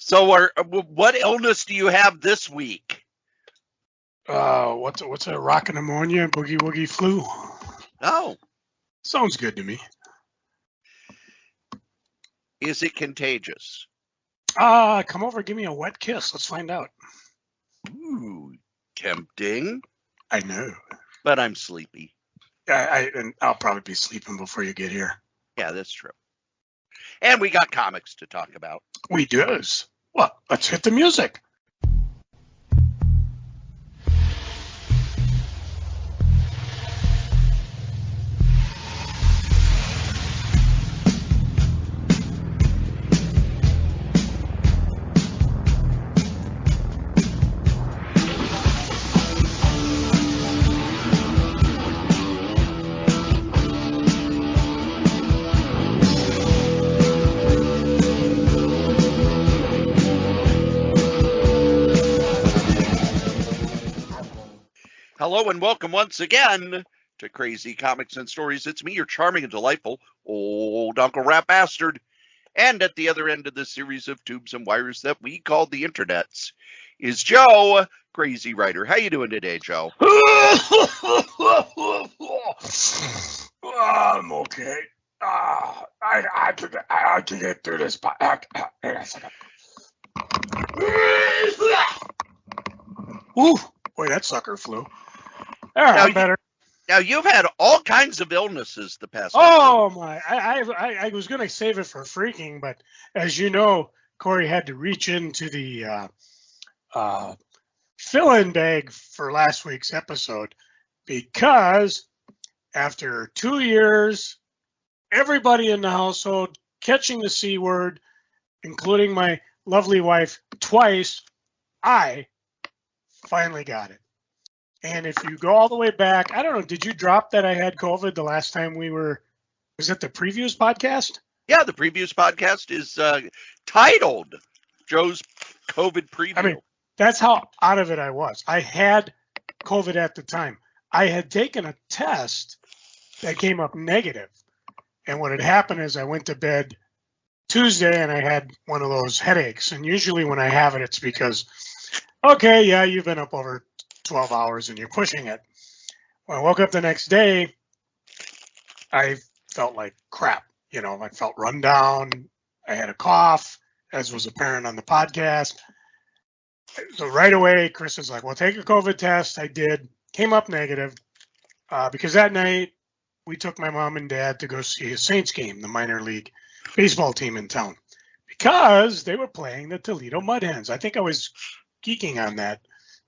So, what illness do you have this week? What's a rockin' pneumonia, boogie woogie flu? Oh, Sounds good to me. is it contagious? Come over, give me a wet kiss. Let's find out. Ooh, tempting. I know. But I'm sleepy. And I'll probably be sleeping before you get here. Yeah, that's true. And we got comics to talk about. We does. Well, let's hit the music. Hello and welcome once again to Crazy Comics and Stories. It's me, your charming and delightful old Uncle Rap Bastard. And at the other end of this series of tubes and wires that we call the internets is Joe, Crazy Writer. How you doing today, Joe? I'm okay. I can get through this. Hang on a second. Ooh, boy, that sucker flew. I'm better. Now, you've had all kinds of illnesses the past. Oh, my. I was going to save it for freaking, but as you know, Cory had to reach into the fill-in bag for last week's episode because after 2 years, everybody in the household catching the C word, including my lovely wife twice, I finally got it. And if you go all the way back, I don't know, did you drop that I had COVID the last time was it the previews podcast? Yeah, the previews podcast is titled Joe's COVID Preview. I mean, that's how out of it I was. I had COVID at the time. I had taken a test that came up negative. And what had happened is I went to bed Tuesday and I had one of those headaches. And usually when I have it, it's because, okay, yeah, you've been up over 12 hours and you're pushing it. When I woke up the next day, I felt like crap. You know, I felt run down. I had a cough, as was apparent on the podcast. So right away, Chris was like, well, take a COVID test. I did. Came up negative because that night we took my mom and dad to go see a Saints game, the minor league baseball team in town, because they were playing the Toledo Mud Hens. I think I was geeking on that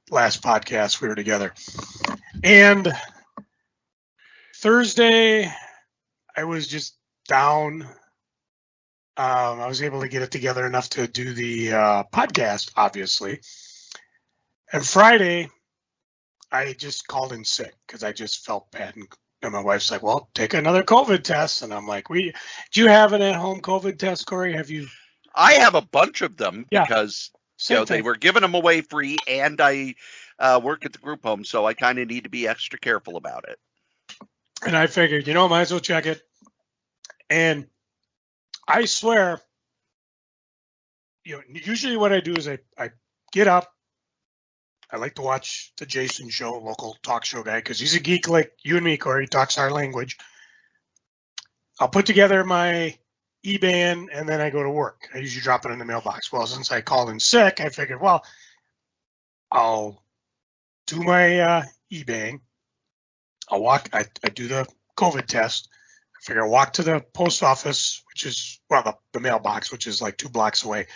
last podcast we were together. And Thursday, I was just down. I was able to get it together enough to do the podcast, obviously. And Friday, I just called in sick because I just felt bad. And my wife's like, well, take another COVID test. And I'm like, do you have an at-home COVID test, Cory? Have you? I have a bunch of them because Same they were giving them away free, and I work at the group home, so I kind of need to be extra careful about it. And I figured, might as well check it. And I swear, usually what I do is I get up. I like to watch the Jason show, local talk show guy, because he's a geek like you and me, Cory. He talks our language. I'll put together my eBay and then I go to work. I usually drop it in the mailbox. Well, since I called in sick, I figured, well, I'll do my eBay. I do the COVID test. I figure I'll walk to the post office, which is, the mailbox, which is like 2 blocks away,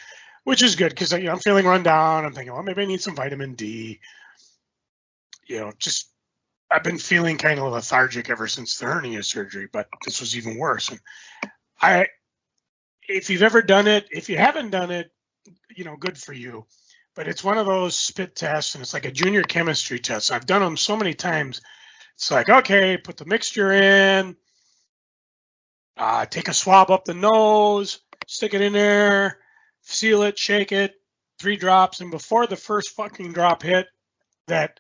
which is good because I'm feeling run down. I'm thinking, well, maybe I need some vitamin D. I've been feeling kind of lethargic ever since the hernia surgery, but this was even worse. And if you've ever done it, if you haven't done it, good for you. But it's one of those spit tests, and it's like a junior chemistry test. I've done them so many times. It's like, okay, put the mixture in, take a swab up the nose, stick it in there, seal it, shake it, 3 drops. And before the first fucking drop hit, that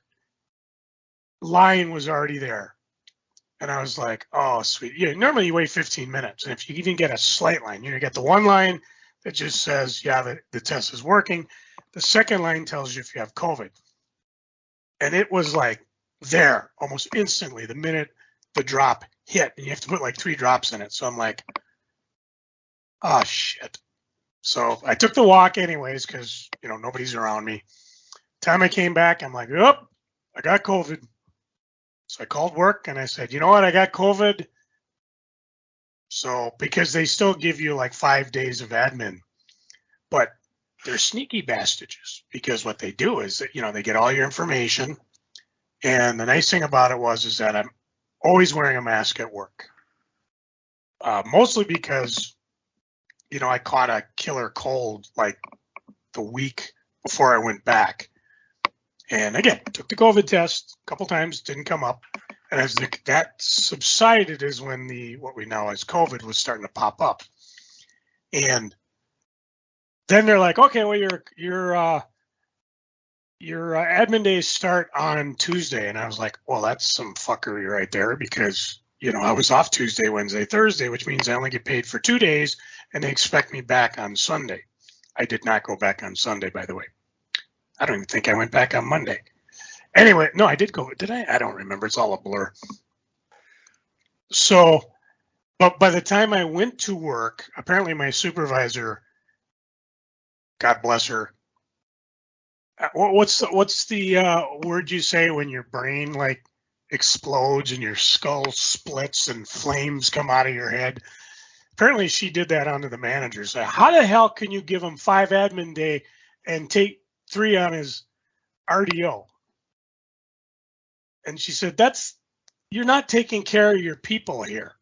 line was already there. And I was like, oh, sweet. Yeah, normally you wait 15 minutes. And if you even get a slight line, you get the one line, that just says, yeah, the test is working. The second line tells you if you have COVID. And it was like there almost instantly the minute the drop hit. And you have to put like 3 drops in it. So I'm like, oh, shit. So I took the walk anyways because, nobody's around me. Time I came back, I'm like, yep, I got COVID. So I called work and I said, you know what, I got COVID. So because they still give you like 5 days of admin, but they're sneaky bastards because what they do is that, they get all your information. And the nice thing about it is that I'm always wearing a mask at work. Mostly because, I caught a killer cold like the week before I went back. And again, took the COVID test a couple times, didn't come up. And as that subsided is when what we know as COVID was starting to pop up. And then they're like, okay, well, your admin days start on Tuesday. And I was like, well, that's some fuckery right there because, I was off Tuesday, Wednesday, Thursday, which means I only get paid for 2 days and they expect me back on Sunday. I did not go back on Sunday, by the way. I don't even think I went back on Monday. Anyway, no, I did go. Did I? I don't remember. It's all a blur. So, but by the time I went to work, apparently my supervisor, God bless her. What's the word you say when your brain like explodes and your skull splits and flames come out of your head? Apparently she did that onto the manager. So how the hell can you give him 5 admin day and take 3 on his RDO? And she said, you're not taking care of your people here.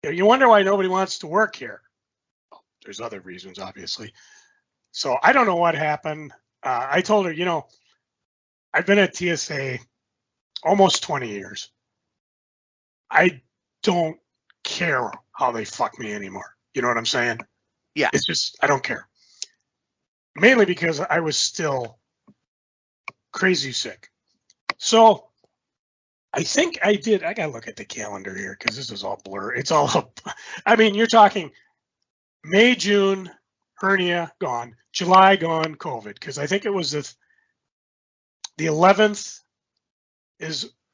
You wonder why nobody wants to work here. Well, there's other reasons, obviously. So I don't know what happened. I told her, I've been at TSA almost 20 years. I don't care how they fuck me anymore. You know what I'm saying? Yeah. It's just, I don't care. Mainly because I was still crazy sick. So I think I did. I got to look at the calendar here because this is all blur. It's all up. I mean, you're talking May, June, hernia, gone. July, gone, COVID. Because I think it was the 11th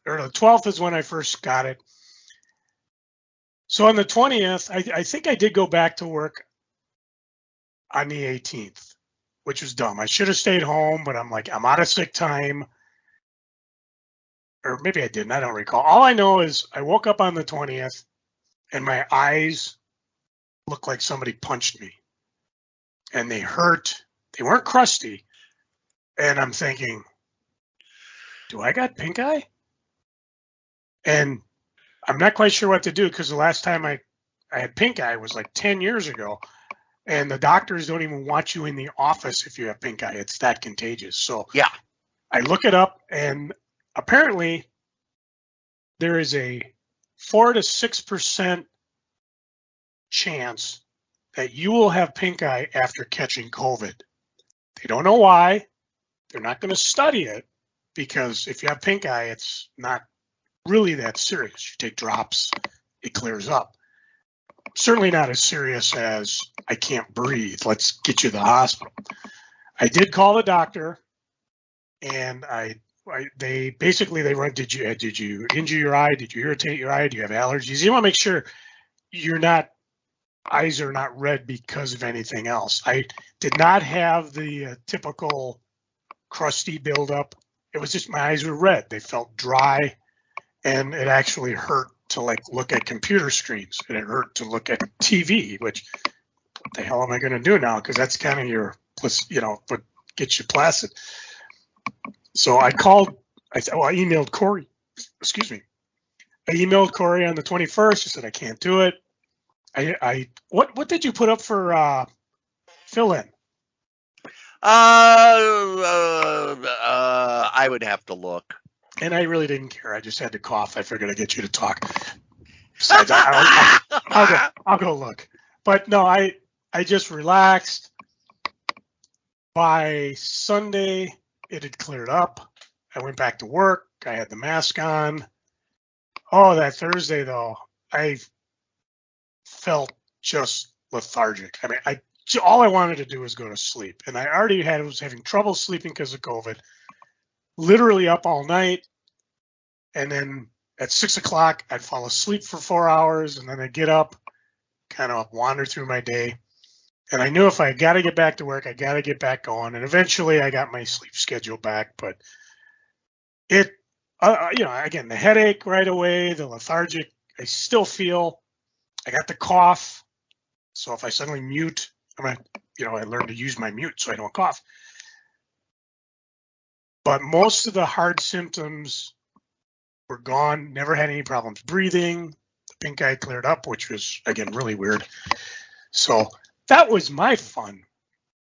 or the 12th is when I first got it. So on the 20th, I think I did go back to work on the 18th, which was dumb. I should have stayed home, but I'm like, I'm out of sick time. Or maybe I didn't. I don't recall. All I know is I woke up on the 20th and my eyes looked like somebody punched me. And they hurt. They weren't crusty. And I'm thinking, do I got pink eye? And I'm not quite sure what to do because the last time I had pink eye was like 10 years ago. And the doctors don't even want you in the office if you have pink eye. It's that contagious. So yeah, I look it up, and apparently there is a 4 to 6% chance that you will have pink eye after catching COVID. They don't know why. They're not going to study it because if you have pink eye, it's not really that serious. You take drops, it clears up. Certainly not as serious as I can't breathe. Let's get you to the hospital. I did call the doctor, and they run. Did you injure your eye? Did you irritate your eye? Do you have allergies? You want to make sure eyes are not red because of anything else. I did not have the typical crusty buildup. It was just my eyes were red. They felt dry, and it actually hurt to look at computer screens, and it hurt to look at TV, which what the hell am I going to do now? Because that's kind of your, what gets you placid. So I emailed Cory. Excuse me. I emailed Cory on the 21st. He said, I can't do it. What did you put up for fill in? I would have to look. And I really didn't care. I just had to cough. I figured I'd get you to talk. Besides, I'll go look. But no, I just relaxed. By Sunday, it had cleared up. I went back to work. I had the mask on. Oh, that Thursday, though, I felt just lethargic. I mean, I all I wanted to do was go to sleep. And I already was having trouble sleeping because of COVID, literally up all night. And then at 6 o'clock, I'd fall asleep for 4 hours, and then I'd get up, kind of wander through my day. And I knew if I got to get back to work, I got to get back going. And eventually I got my sleep schedule back. But it, again, the headache right away, the lethargic, I still feel. I got the cough. So if I suddenly mute, I learned to use my mute so I don't cough. But most of the hard symptoms were gone. Never had any problems breathing. The pink eye cleared up, which was, again, really weird. So that was my fun.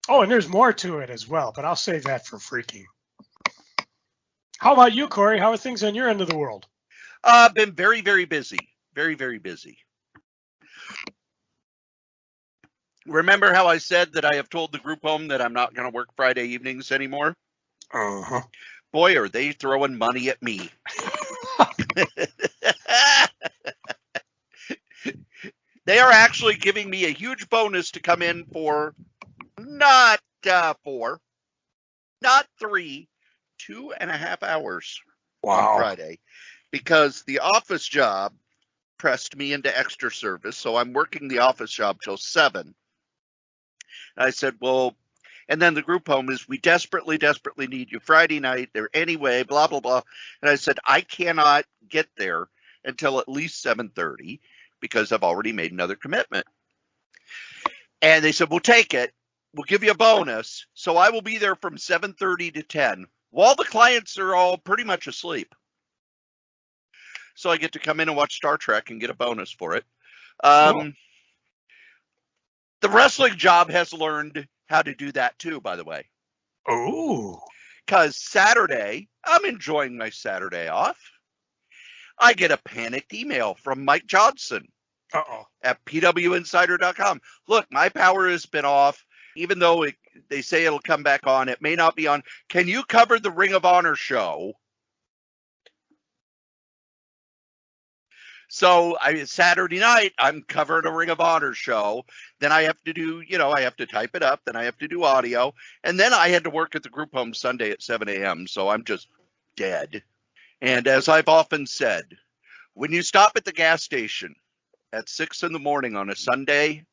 Oh, and there's more to it as well, but I'll save that for freaking. How about you, Cory? How are things on your end of the world? Been very, very busy. Very, very busy. Remember how I said that I have told the group home that I'm not going to work Friday evenings anymore? Uh-huh. Boy, are they throwing money at me. They are actually giving me a huge bonus to come in for not 4, not 3, 2.5 hours on Friday, because the office job pressed me into extra service. So I'm working the office job till 7. And I said, well, and then the group home is, we desperately, desperately need you Friday night there anyway, blah, blah, blah. And I said, I cannot get there until at least 7:30 because I've already made another commitment. And they said, we'll take it. We'll give you a bonus. So I will be there from 7:30 to 10 while the clients are all pretty much asleep. So I get to come in and watch Star Trek and get a bonus for it. Cool. The wrestling job has learned how to do that too, by the way. Oh. Because Saturday, I'm enjoying my Saturday off. I get a panicked email from Mike Johnson at pwinsider.com. Look, my power has been off. Even though they say it'll come back on, it may not be on. Can you cover the Ring of Honor show? So Saturday night, I'm covering a Ring of Honor show. Then I have to do, I have to type it up. Then I have to do audio. And then I had to work at the group home Sunday at 7 a.m. So I'm just dead. And as I've often said, when you stop at the gas station at 6 in the morning on a Sunday,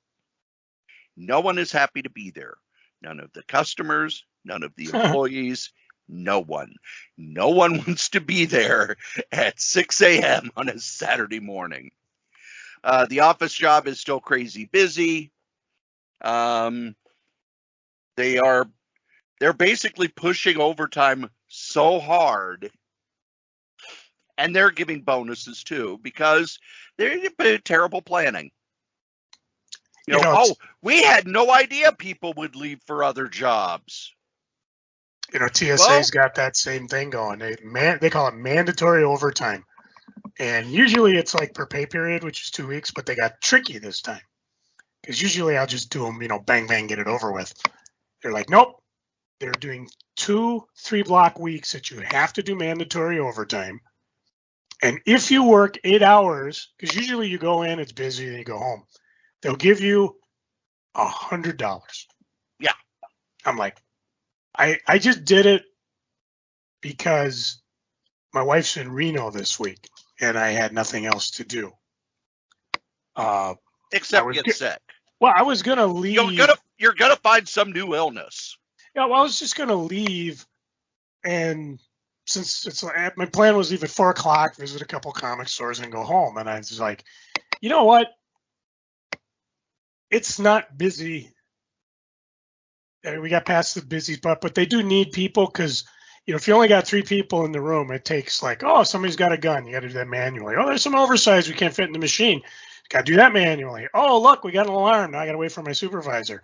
no one is happy to be there. None of the customers, none of the employees, no one. No one wants to be there at 6 a.m. on a Saturday morning. The office job is still crazy busy. They're basically pushing overtime so hard, and they're giving bonuses too because they're terrible planning. We had no idea people would leave for other jobs. TSA's got that same thing going. They call it mandatory overtime. And usually it's like per pay period, which is 2 weeks, but they got tricky this time. Because usually I'll just do them, bang, bang, get it over with. They're like, nope. They're doing 2 3-block weeks that you have to do mandatory overtime. And if you work 8 hours, because usually you go in, it's busy, and you go home, they'll give you $100. Yeah. I'm like, I just did it because my wife's in Reno this week, and I had nothing else to do. Except get sick. Well, I was going to leave. You're gonna find some new illness. Yeah, well, I was just going to leave, and since my plan was leave at 4 o'clock, visit a couple comic stores, and go home. And I was like, you know what? It's not busy. We got past the busy, but they do need people because, if you only got 3 people in the room, it takes somebody's got a gun. You got to do that manually. Oh, there's some oversized we can't fit in the machine. Got to do that manually. Oh, look, we got an alarm. Now I got to wait for my supervisor.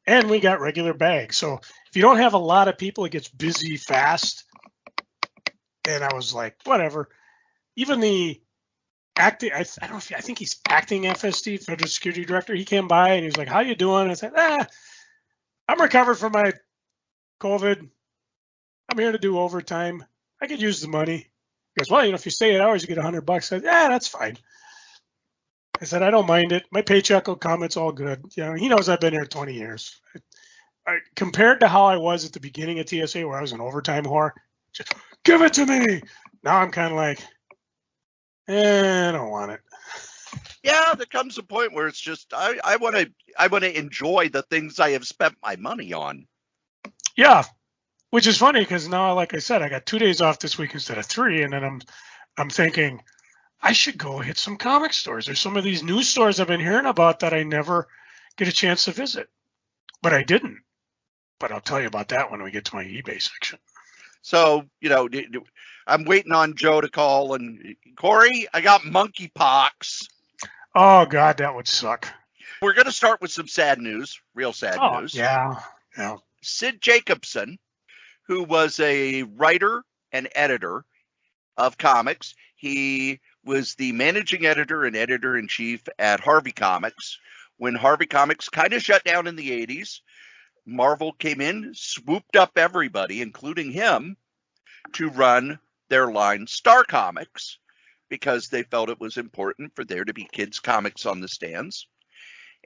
And we got regular bags. So if you don't have a lot of people, it gets busy fast. And I was like, whatever. Even the acting, I think he's acting FSD, Federal Security Director. He came by and he was like, how you doing? I said, I'm recovered from my COVID. I'm here to do overtime. I could use the money. He goes, well, if you stay 8 hours, you get $100. I said, that's fine. I said, I don't mind it. My paycheck will come. It's all good. You know, he knows I've been here 20 years. Compared to how I was at the beginning of TSA, where I was an overtime whore, just give it to me. Now I'm kind of like, I don't want it. Yeah, there comes a point where it's just I want to enjoy the things I have spent my money on. Yeah, which is funny because now, like I said, I got 2 days off this week instead of 3, and then I'm thinking I should go hit some comic stores. There's some of these news stores I've been hearing about that I never get a chance to visit, but I didn't. But I'll tell you about that when we get to my eBay section. So, you know, I'm waiting on Joe to call and Cory, I got monkeypox. Oh God, that would suck. We're going to start with some sad news, real sad news. Yeah. Sid Jacobson, who was a writer and editor of comics, he was the managing editor and editor-in-chief at Harvey Comics. When Harvey Comics kind of shut down in the 80s, Marvel came in, swooped up everybody, including him, to run their line Star Comics because they felt it was important for there to be kids' comics on the stands.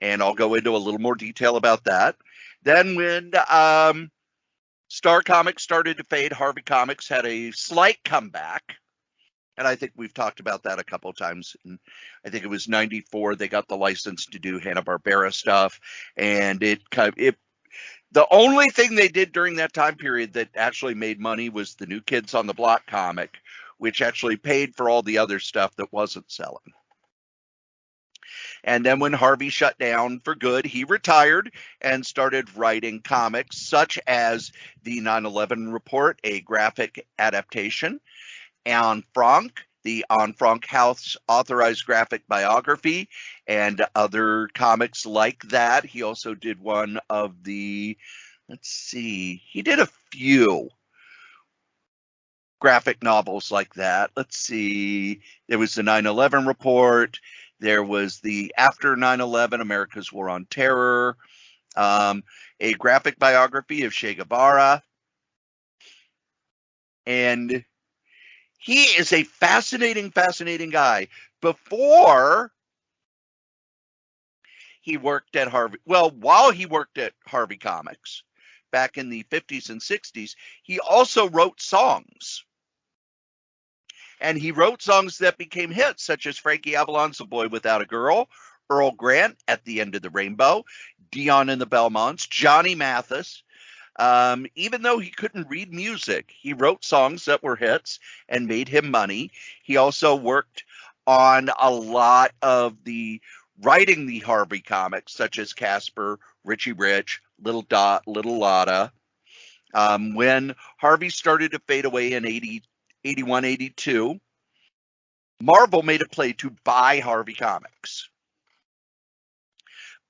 And I'll go into a little more detail about that. Then when Star Comics started to fade, Harvey Comics had a slight comeback. And I think we've talked about that a couple of times. And I think it was 94. They got the license to do Hanna-Barbera stuff. And the only thing they did during that time period that actually made money was the New Kids on the Block comic, which actually paid for all the other stuff that wasn't selling. And then when Harvey shut down for good, he retired and started writing comics such as the 9/11 Report, a graphic adaptation, Anne Frank, the Anne Frank House authorized graphic biography, and other comics like that. He also did one of the, he did a few graphic novels like that. There was the 9/11 Report. There was the After 9/11, America's War on Terror, a graphic biography of Che Guevara. And he is a fascinating guy. Before he worked at while he worked at Harvey Comics back in the 50s and 60s, he also wrote songs. And he wrote songs that became hits, such as Frankie Avalon's A Boy Without a Girl, Earl Grant, At the End of the Rainbow, Dion and the Belmonts, Johnny Mathis. Even though he couldn't read music, he wrote songs that were hits and made him money. He also worked on a lot of the writing the Harvey comics, such as Casper, Richie Rich, Little Dot, Little Lotta. When Harvey started to fade away in 81, 82, Marvel made a play to buy Harvey Comics.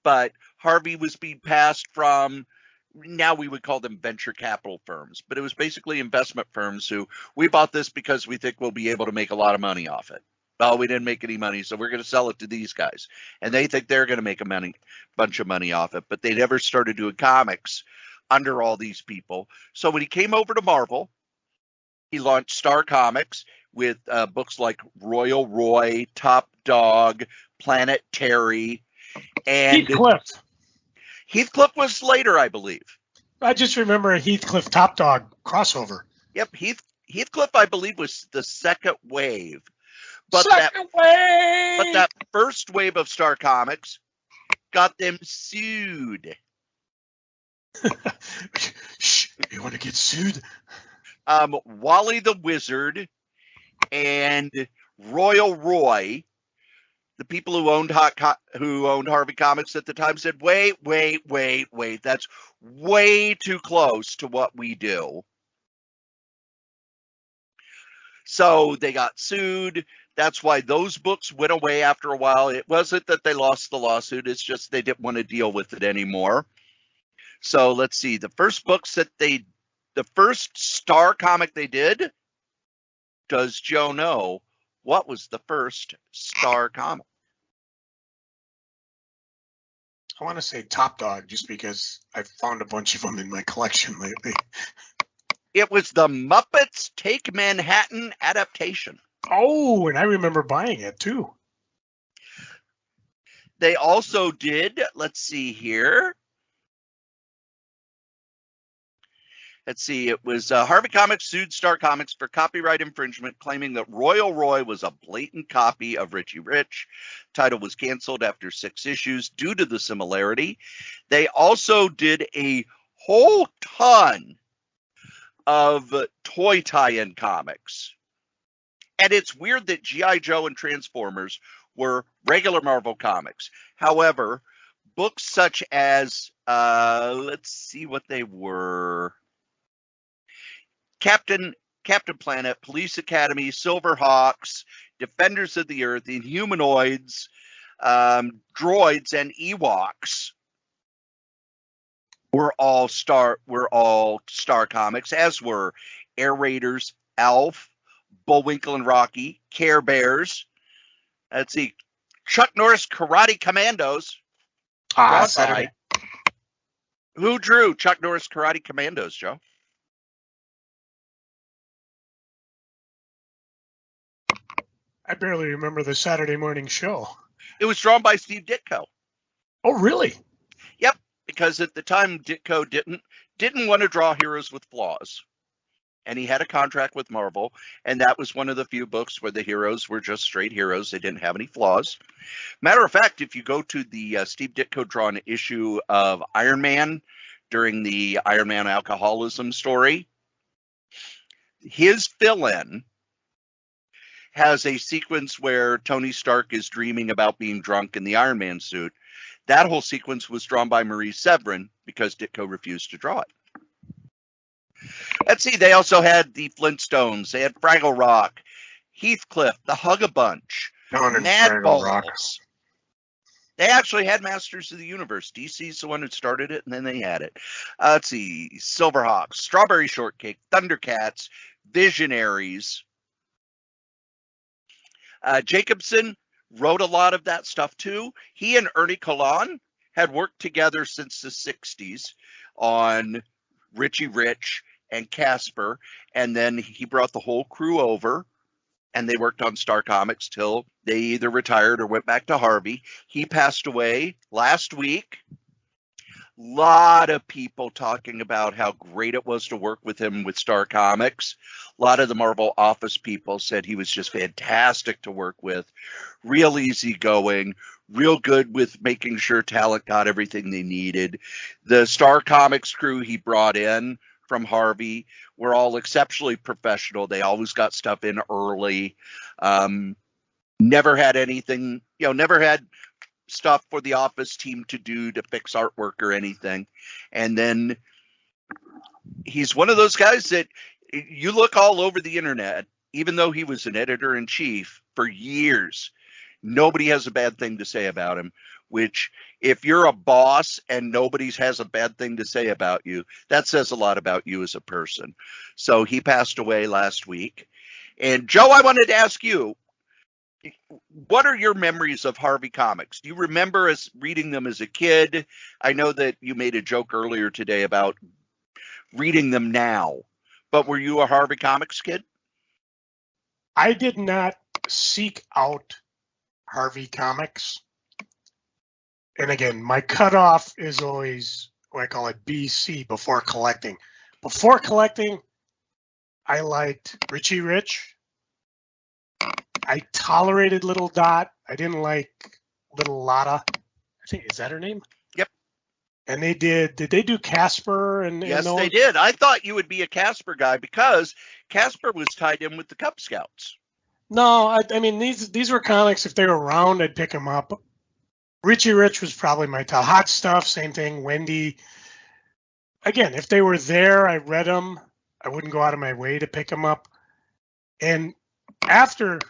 But Harvey was being passed from, now we would call them venture capital firms, but it was basically investment firms who, we bought this because we think we'll be able to make a lot of money off it. Well, we didn't make any money, so we're going to sell it to these guys. And they think they're going to make a bunch of money off it, but they never started doing comics under all these people. So when he came over to Marvel, he launched Star Comics with books like Royal Roy, Top Dog, Planet Terry, and Heathcliff was later, I believe. I just remember a Heathcliff Top Dog crossover. Yep, Heathcliff, I believe, was the second wave. But that first wave of Star Comics got them sued. Shh, you want to get sued? Wally the Wizard and Royal Roy, the people who owned Harvey Comics at the time, said, wait, that's way too close to what we do. So they got sued. That's why those books went away after a while. It wasn't that they lost the lawsuit. It's just they didn't want to deal with it anymore. So let's see. The first Star comic they did, does Joe know what was the first Star comic? I want to say Top Dog just because I've found a bunch of them in my collection lately. It was the Muppets Take Manhattan adaptation. Oh, and I remember buying it too. They also did, let's see here. Let's see, it was Harvey Comics sued Star Comics for copyright infringement, claiming that Royal Roy was a blatant copy of Richie Rich. Title was canceled after 6 issues due to the similarity. They also did a whole ton of toy tie-in comics. And it's weird that G.I. Joe and Transformers were regular Marvel comics. However, books such as, let's see what they were. Captain Planet, Police Academy, Silverhawks, Defenders of the Earth, Inhumanoids, Droids, and Ewoks were all Star Comics, as were Air Raiders, Alf, Bullwinkle and Rocky, Care Bears. Let's see, Chuck Norris Karate Commandos. Saturday. Who drew Chuck Norris Karate Commandos, Joe? I barely remember the Saturday morning show. It was drawn by Steve Ditko. Oh, really? Yep, because at the time Ditko didn't want to draw heroes with flaws. And he had a contract with Marvel, and that was one of the few books where the heroes were just straight heroes. They didn't have any flaws. Matter of fact, if you go to the Steve Ditko drawn issue of Iron Man during the Iron Man alcoholism story, his fill-in has a sequence where Tony Stark is dreaming about being drunk in the Iron Man suit. That whole sequence was drawn by Marie Severin because Ditko refused to draw it. Let's see, they also had the Flintstones, they had Fraggle Rock, Heathcliff, the Hug-a-Bunch, Madballs. They actually had Masters of the Universe. DC's the one who started it, and then they had it. Let's see, Silverhawks, Strawberry Shortcake, Thundercats, Visionaries. Jacobson wrote a lot of that stuff too. He and Ernie Colon had worked together since the 60s on Richie Rich and Casper, and then he brought the whole crew over, and they worked on Star Comics till they either retired or went back to Harvey. He passed away last week. Lot of people talking about how great it was to work with him with Star Comics. A lot of the Marvel office people said he was just fantastic to work with. Real easygoing, real good with making sure talent got everything they needed. The Star Comics crew he brought in from Harvey were all exceptionally professional. They always got stuff in early. Never had anything, never had stuff for the office team to do to fix artwork or anything. And then he's one of those guys that you look all over the internet, even though he was an editor-in-chief for years, nobody has a bad thing to say about him, which if you're a boss and nobody has a bad thing to say about you, that says a lot about you as a person. So he passed away last week. And Joe, I wanted to ask you, what are your memories of Harvey Comics? Do you remember us reading them as a kid? I know that you made a joke earlier today about reading them now, but were you a Harvey Comics kid? I did not seek out Harvey Comics. And again, my cutoff is always, I call it BC, before collecting. Before collecting, I liked Richie Rich. I tolerated Little Dot. I didn't like Little Lotta. I think, is that her name? Yep. And did they do Casper? Yes, they did. I thought you would be a Casper guy because Casper was tied in with the Cub Scouts. No, I mean, these were comics. If they were around, I'd pick them up. Richie Rich was probably my top. Hot Stuff, same thing. Wendy. Again, if they were there, I read them. I wouldn't go out of my way to pick them up. And after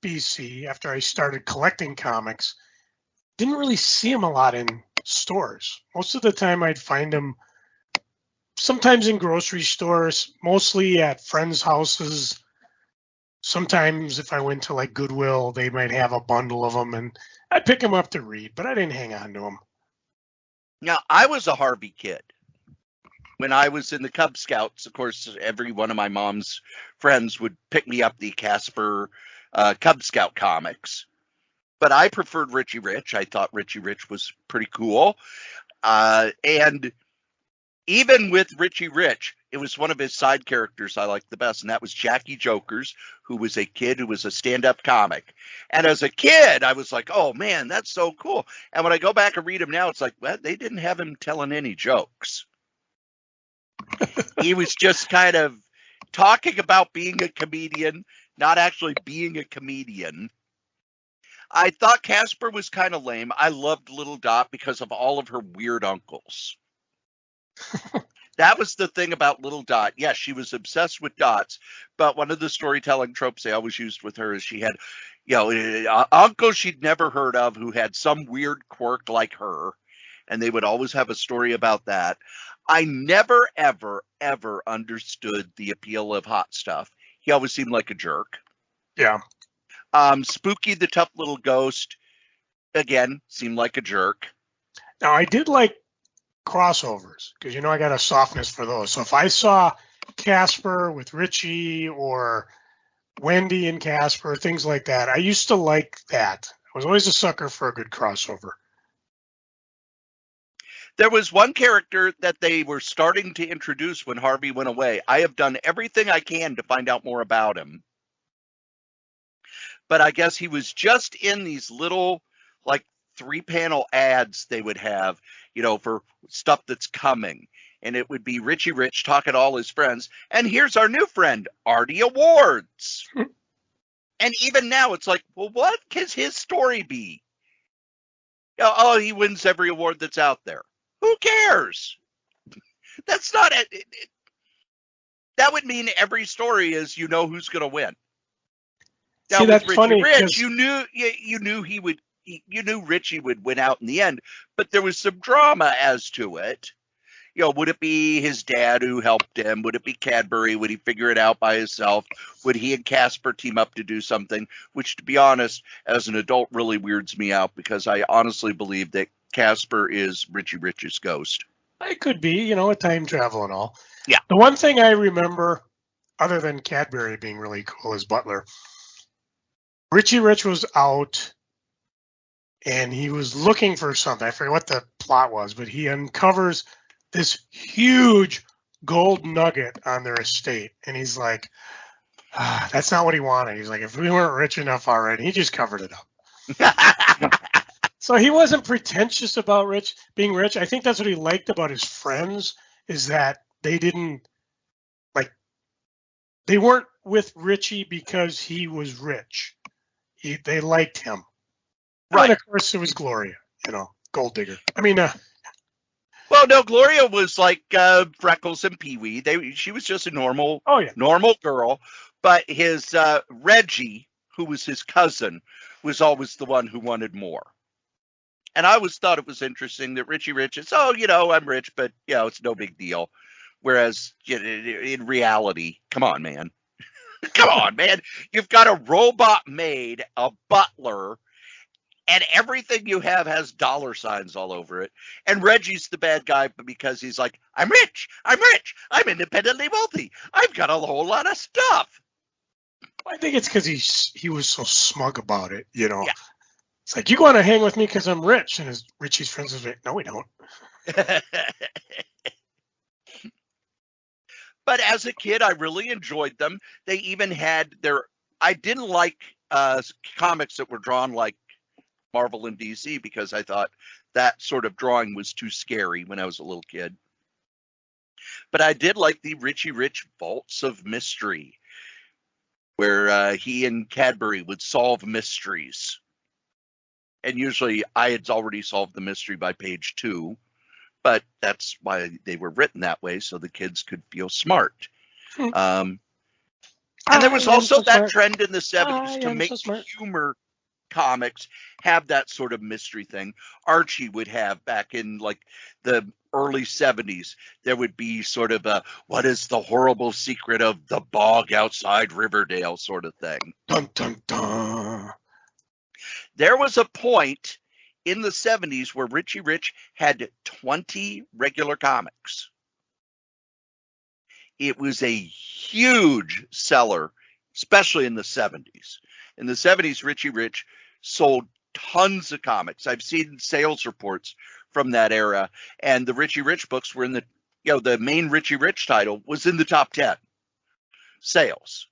BC, after I started collecting comics, didn't really see them a lot in stores. Most of the time I'd find them sometimes in grocery stores, mostly at friends' houses. Sometimes if I went to like Goodwill, they might have a bundle of them and I'd pick them up to read, but I didn't hang on to them. Now, I was a Harvey kid. When I was in the Cub Scouts, of course, every one of my mom's friends would pick me up the Casper Cub Scout comics. but I preferred Richie Rich. I thought Richie Rich was pretty cool. And even with Richie Rich, it was one of his side characters I liked the best, and that was Jackie Jokers, who was a kid who was a stand-up comic. And as a kid, I was like, oh, man, that's so cool. And when I go back and read him now, it's like, well, they didn't have him telling any jokes. He was just kind of talking about being a comedian, not actually being a comedian. I thought Casper was kind of lame. I loved Little Dot because of all of her weird uncles. That was the thing about Little Dot. Yes, she was obsessed with dots, but one of the storytelling tropes they always used with her is she had, uncles she'd never heard of who had some weird quirk like her, and they would always have a story about that. I never, ever, ever understood the appeal of Hot Stuff. He always seemed like a jerk. Yeah. Spooky the Tough Little Ghost, again, seemed like a jerk. Now, I did like crossovers because, I got a softness for those. So if I saw Casper with Richie or Wendy and Casper, things like that, I used to like that. I was always a sucker for a good crossover. There was one character that they were starting to introduce when Harvey went away. I have done everything I can to find out more about him. But I guess he was just in these little, 3-panel ads they would have, for stuff that's coming. And it would be Richie Rich talking to all his friends. And here's our new friend, Artie Awards. And even now it's like, well, what can his story be? Oh, he wins every award that's out there. Who cares? That's not it. That would mean every story is who's going to win. Now, see, that's with funny. Richie Rich, you knew Richie would win out in the end, but there was some drama as to it. Would it be his dad who helped him? Would it be Cadbury? Would he figure it out by himself? Would he and Casper team up to do something? Which, to be honest, as an adult, really weirds me out because I honestly believe that Casper is Richie Rich's ghost. It could be, a time travel and all. Yeah. The one thing I remember, other than Cadbury being really cool, is Butler. Richie Rich was out and he was looking for something. I forget what the plot was, but he uncovers this huge gold nugget on their estate. And he's like, that's not what he wanted. He's like, if we weren't rich enough already, he just covered it up. So he wasn't pretentious about being rich. I think that's what he liked about his friends is that they didn't they weren't with Richie because he was rich. They liked him. Right. And of course, it was Gloria, gold digger. Well, no, Gloria was like Freckles and Pee-wee. She was just a normal girl. But his Reggie, who was his cousin, was always the one who wanted more. And I always thought it was interesting that Richie Rich is, I'm rich, but, it's no big deal. Whereas in reality, come on, man. Come on, man. You've got a robot maid, a butler, and everything you have has dollar signs all over it. And Reggie's the bad guy because he's like, I'm rich, I'm independently wealthy, I've got a whole lot of stuff. I think it's because he was so smug about it, Yeah. It's like, you want to hang with me because I'm rich. And Richie's friends was like, no, we don't. But as a kid, I really enjoyed them. They even had I didn't like comics that were drawn like Marvel and DC because I thought that sort of drawing was too scary when I was a little kid. But I did like the Richie Rich Vaults of Mystery, where he and Cadbury would solve mysteries. And usually I had already solved the mystery by page 2, but that's why they were written that way, so the kids could feel smart. And there was also that trend in the 70s to make humor comics have that sort of mystery thing. Archie would have back in the early 70s, there would be sort of a, what is the horrible secret of the bog outside Riverdale sort of thing. Dun, dun, dun. There was a point in the 70s where Richie Rich had 20 regular comics. It was a huge seller, especially in the 70s. In the 70s, Richie Rich sold tons of comics. I've seen sales reports from that era, and the Richie Rich books were in the, the main Richie Rich title was in the top 10 sales.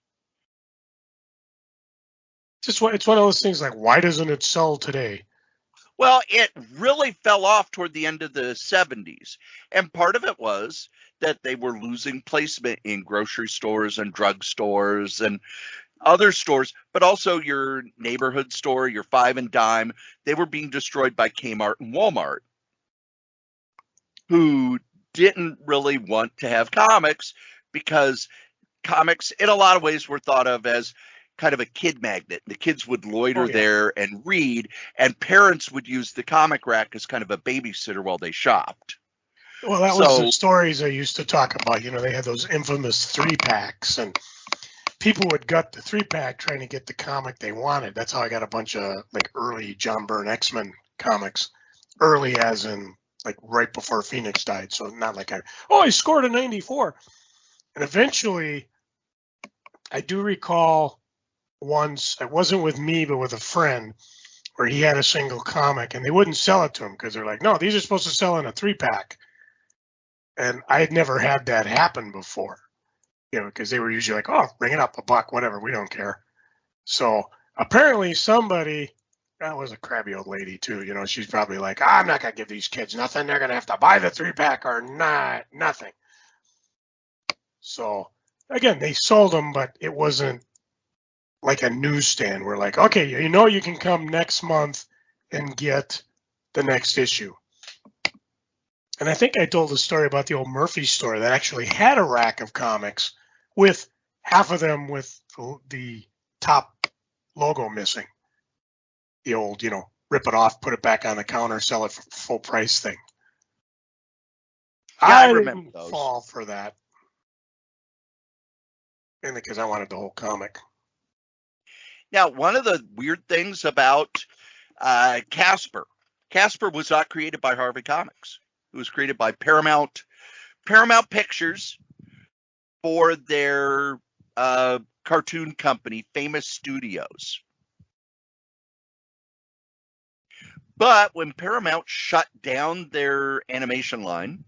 It's one of those things like, why doesn't it sell today? Well, it really fell off toward the end of the 70s. And part of it was that they were losing placement in grocery stores and drugstores and other stores, but also your neighborhood store, your Five and Dime. They were being destroyed by Kmart and Walmart, who didn't really want to have comics because comics, in a lot of ways, were thought of as kind of a kid magnet. The kids would loiter there and read, and parents would use the comic rack as kind of a babysitter while they shopped. Well, that was the stories I used to talk about. They had those infamous 3-packs, and people would gut the 3-pack trying to get the comic they wanted. That's how I got a bunch of like early John Byrne X-Men comics. Early as in like right before Phoenix died. So not like he scored a 94. And eventually, I do recall once, it wasn't with me, but with a friend, where he had a single comic and they wouldn't sell it to him because they're like, no, these are supposed to sell in a 3-pack. And I had never had that happen before, because they were usually like, oh, bring it up, $1, whatever, we don't care. So apparently somebody, that was a crabby old lady too, she's probably like, I'm not going to give these kids nothing. They're going to have to buy the 3-pack or not, nothing. So again, they sold them, but it wasn't like a newsstand. We're like, okay, you can come next month and get the next issue. And I think I told the story about the old Murphy store that actually had a rack of comics with half of them with the top logo missing. The old, rip it off, put it back on the counter, sell it for full price thing. Yeah, I remember didn't those. fall for that. Mainly because I wanted the whole comic. Now, one of the weird things about Casper was not created by Harvey Comics. It was created by Paramount Pictures for their cartoon company, Famous Studios. But when Paramount shut down their animation line,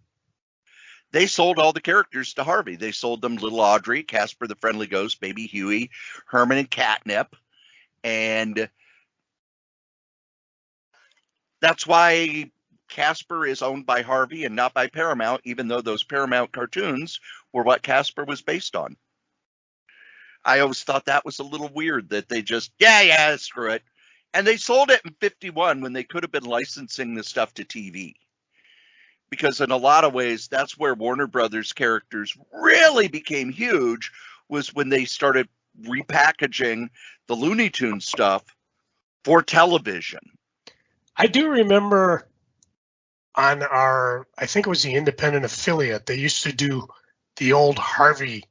they sold all the characters to Harvey. They sold them Little Audrey, Casper the Friendly Ghost, Baby Huey, Herman and Catnip. And that's why Casper is owned by Harvey and not by Paramount, even though those Paramount cartoons were what Casper was based on. I always thought that was a little weird that they just, screw it. And they sold it in 1951 when they could have been licensing the stuff to TV. Because in a lot of ways, that's where Warner Brothers characters really became huge, was when they started repackaging the Looney Tunes stuff for television. I do remember on I think it was the independent affiliate, they used to do the old Harvey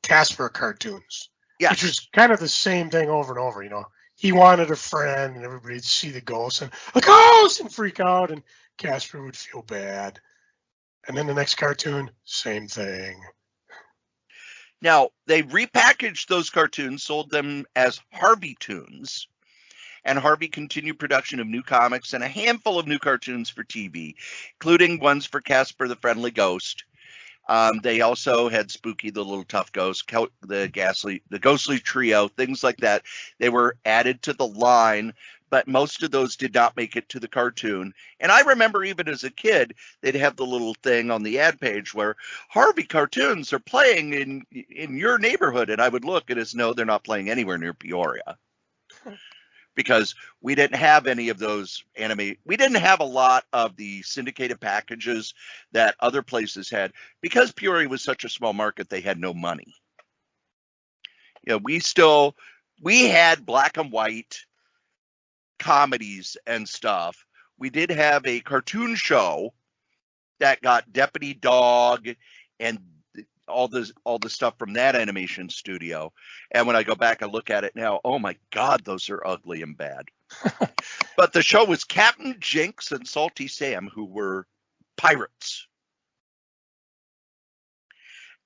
Casper cartoons. Yes. Which was kind of the same thing over and over, He wanted a friend and everybody'd see the ghost and a ghost and freak out and Casper would feel bad. And then the next cartoon, same thing. Now, they repackaged those cartoons, sold them as Harvey Toons, and Harvey continued production of new comics and a handful of new cartoons for TV, including ones for Casper the Friendly Ghost. They also had Spooky the Little Tough Ghost, the Ghostly Trio, things like that. They were added to the line, but most of those did not make it to the cartoon. And I remember even as a kid, they'd have the little thing on the ad page where Harvey cartoons are playing in your neighborhood. And I would look and it's, no, they're not playing anywhere near Peoria. Because we didn't have any of those we didn't have a lot of the syndicated packages that other places had. Because Peoria was such a small market, they had no money. We had black and white comedies and stuff. We did have a cartoon show that got Deputy Dog and all the stuff from that animation studio. And when I go back and look at it now, oh my God, those are ugly and bad. But the show was Captain Jinx and Salty Sam, who were pirates.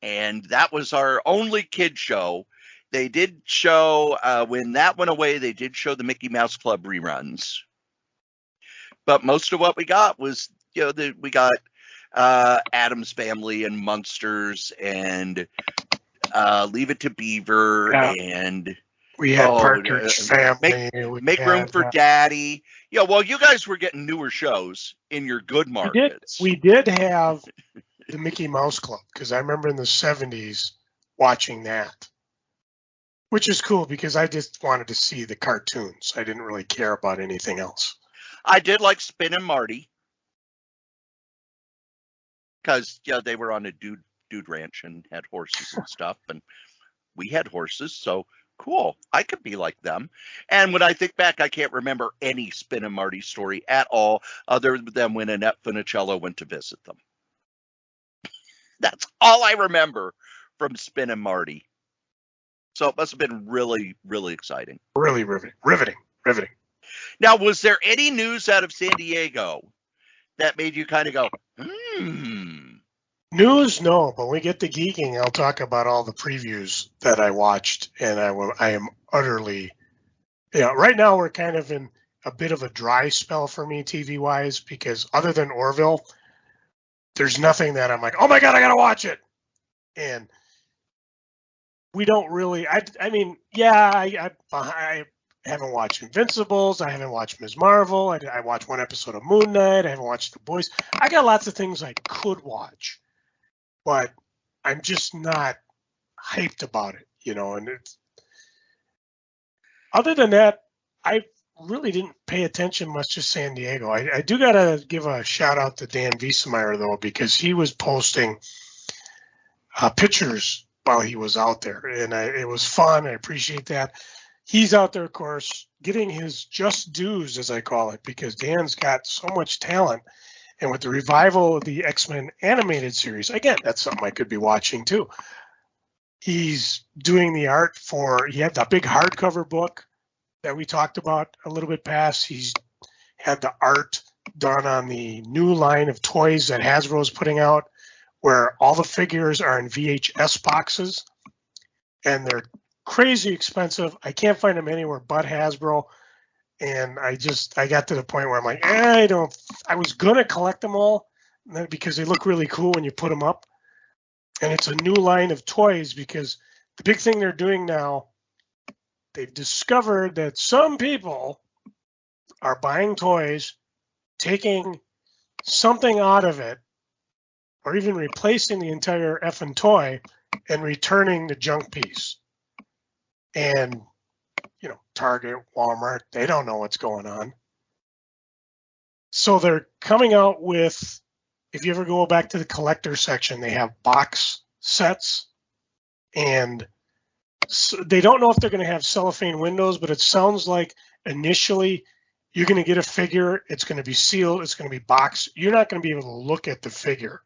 And that was our only kid show. They did show, when that went away, they did show the Mickey Mouse Club reruns. But most of what we got was, we got Addams Family and Munsters and Leave It to Beaver and we had Partridge Family. Make Room for Daddy. Yeah, well, you guys were getting newer shows in your good markets. We did have the Mickey Mouse Club, because I remember in the 70s watching that, which is cool because I just wanted to see the cartoons. I didn't really care about anything else. I did like Spin and Marty because they were on a dude ranch and had horses and stuff, and we had horses, so cool. I could be like them. And when I think back, I can't remember any Spin and Marty story at all, other than when Annette Funicello went to visit them. That's all I remember from Spin and Marty. So it must have been really, really exciting. Really riveting. Now, was there any news out of San Diego that made you kind of go, News, no, but when we get to geeking, I'll talk about all the previews that I watched, and I am utterly, right now we're kind of in a bit of a dry spell for me TV-wise, because other than Orville, there's nothing that I'm like, oh my God, I gotta watch it. And we don't really, I haven't watched Invincibles. I haven't watched Ms. Marvel. I watched one episode of Moon Knight. I haven't watched The Boys. I got lots of things I could watch, but I'm just not hyped about it, and other than that, I really didn't pay attention much to San Diego. I do got to give a shout out to Dan Wiesemeyer, though, because he was posting pictures while he was out there, and it was fun. I appreciate that. He's out there, of course, getting his just dues, as I call it, because Dan's got so much talent. And with the revival of the X-Men animated series, again, that's something I could be watching too. He's doing the art he had that big hardcover book that we talked about a little bit past. He's had the art done on the new line of toys that Hasbro's putting out, where all the figures are in VHS boxes, and they're crazy expensive. I can't find them anywhere but Hasbro. And I got to the point where I'm like, I was going to collect them all because they look really cool when you put them up. And it's a new line of toys, because the big thing they're doing now, they've discovered that some people are buying toys, taking something out of it, or even replacing the entire effing toy and returning the junk piece. And Target, Walmart, they don't know what's going on. So they're coming out with, if you ever go back to the collector section, they have box sets, and so they don't know if they're going to have cellophane windows, but it sounds like initially you're going to get a figure, it's going to be sealed, it's going to be boxed. You're not going to be able to look at the figure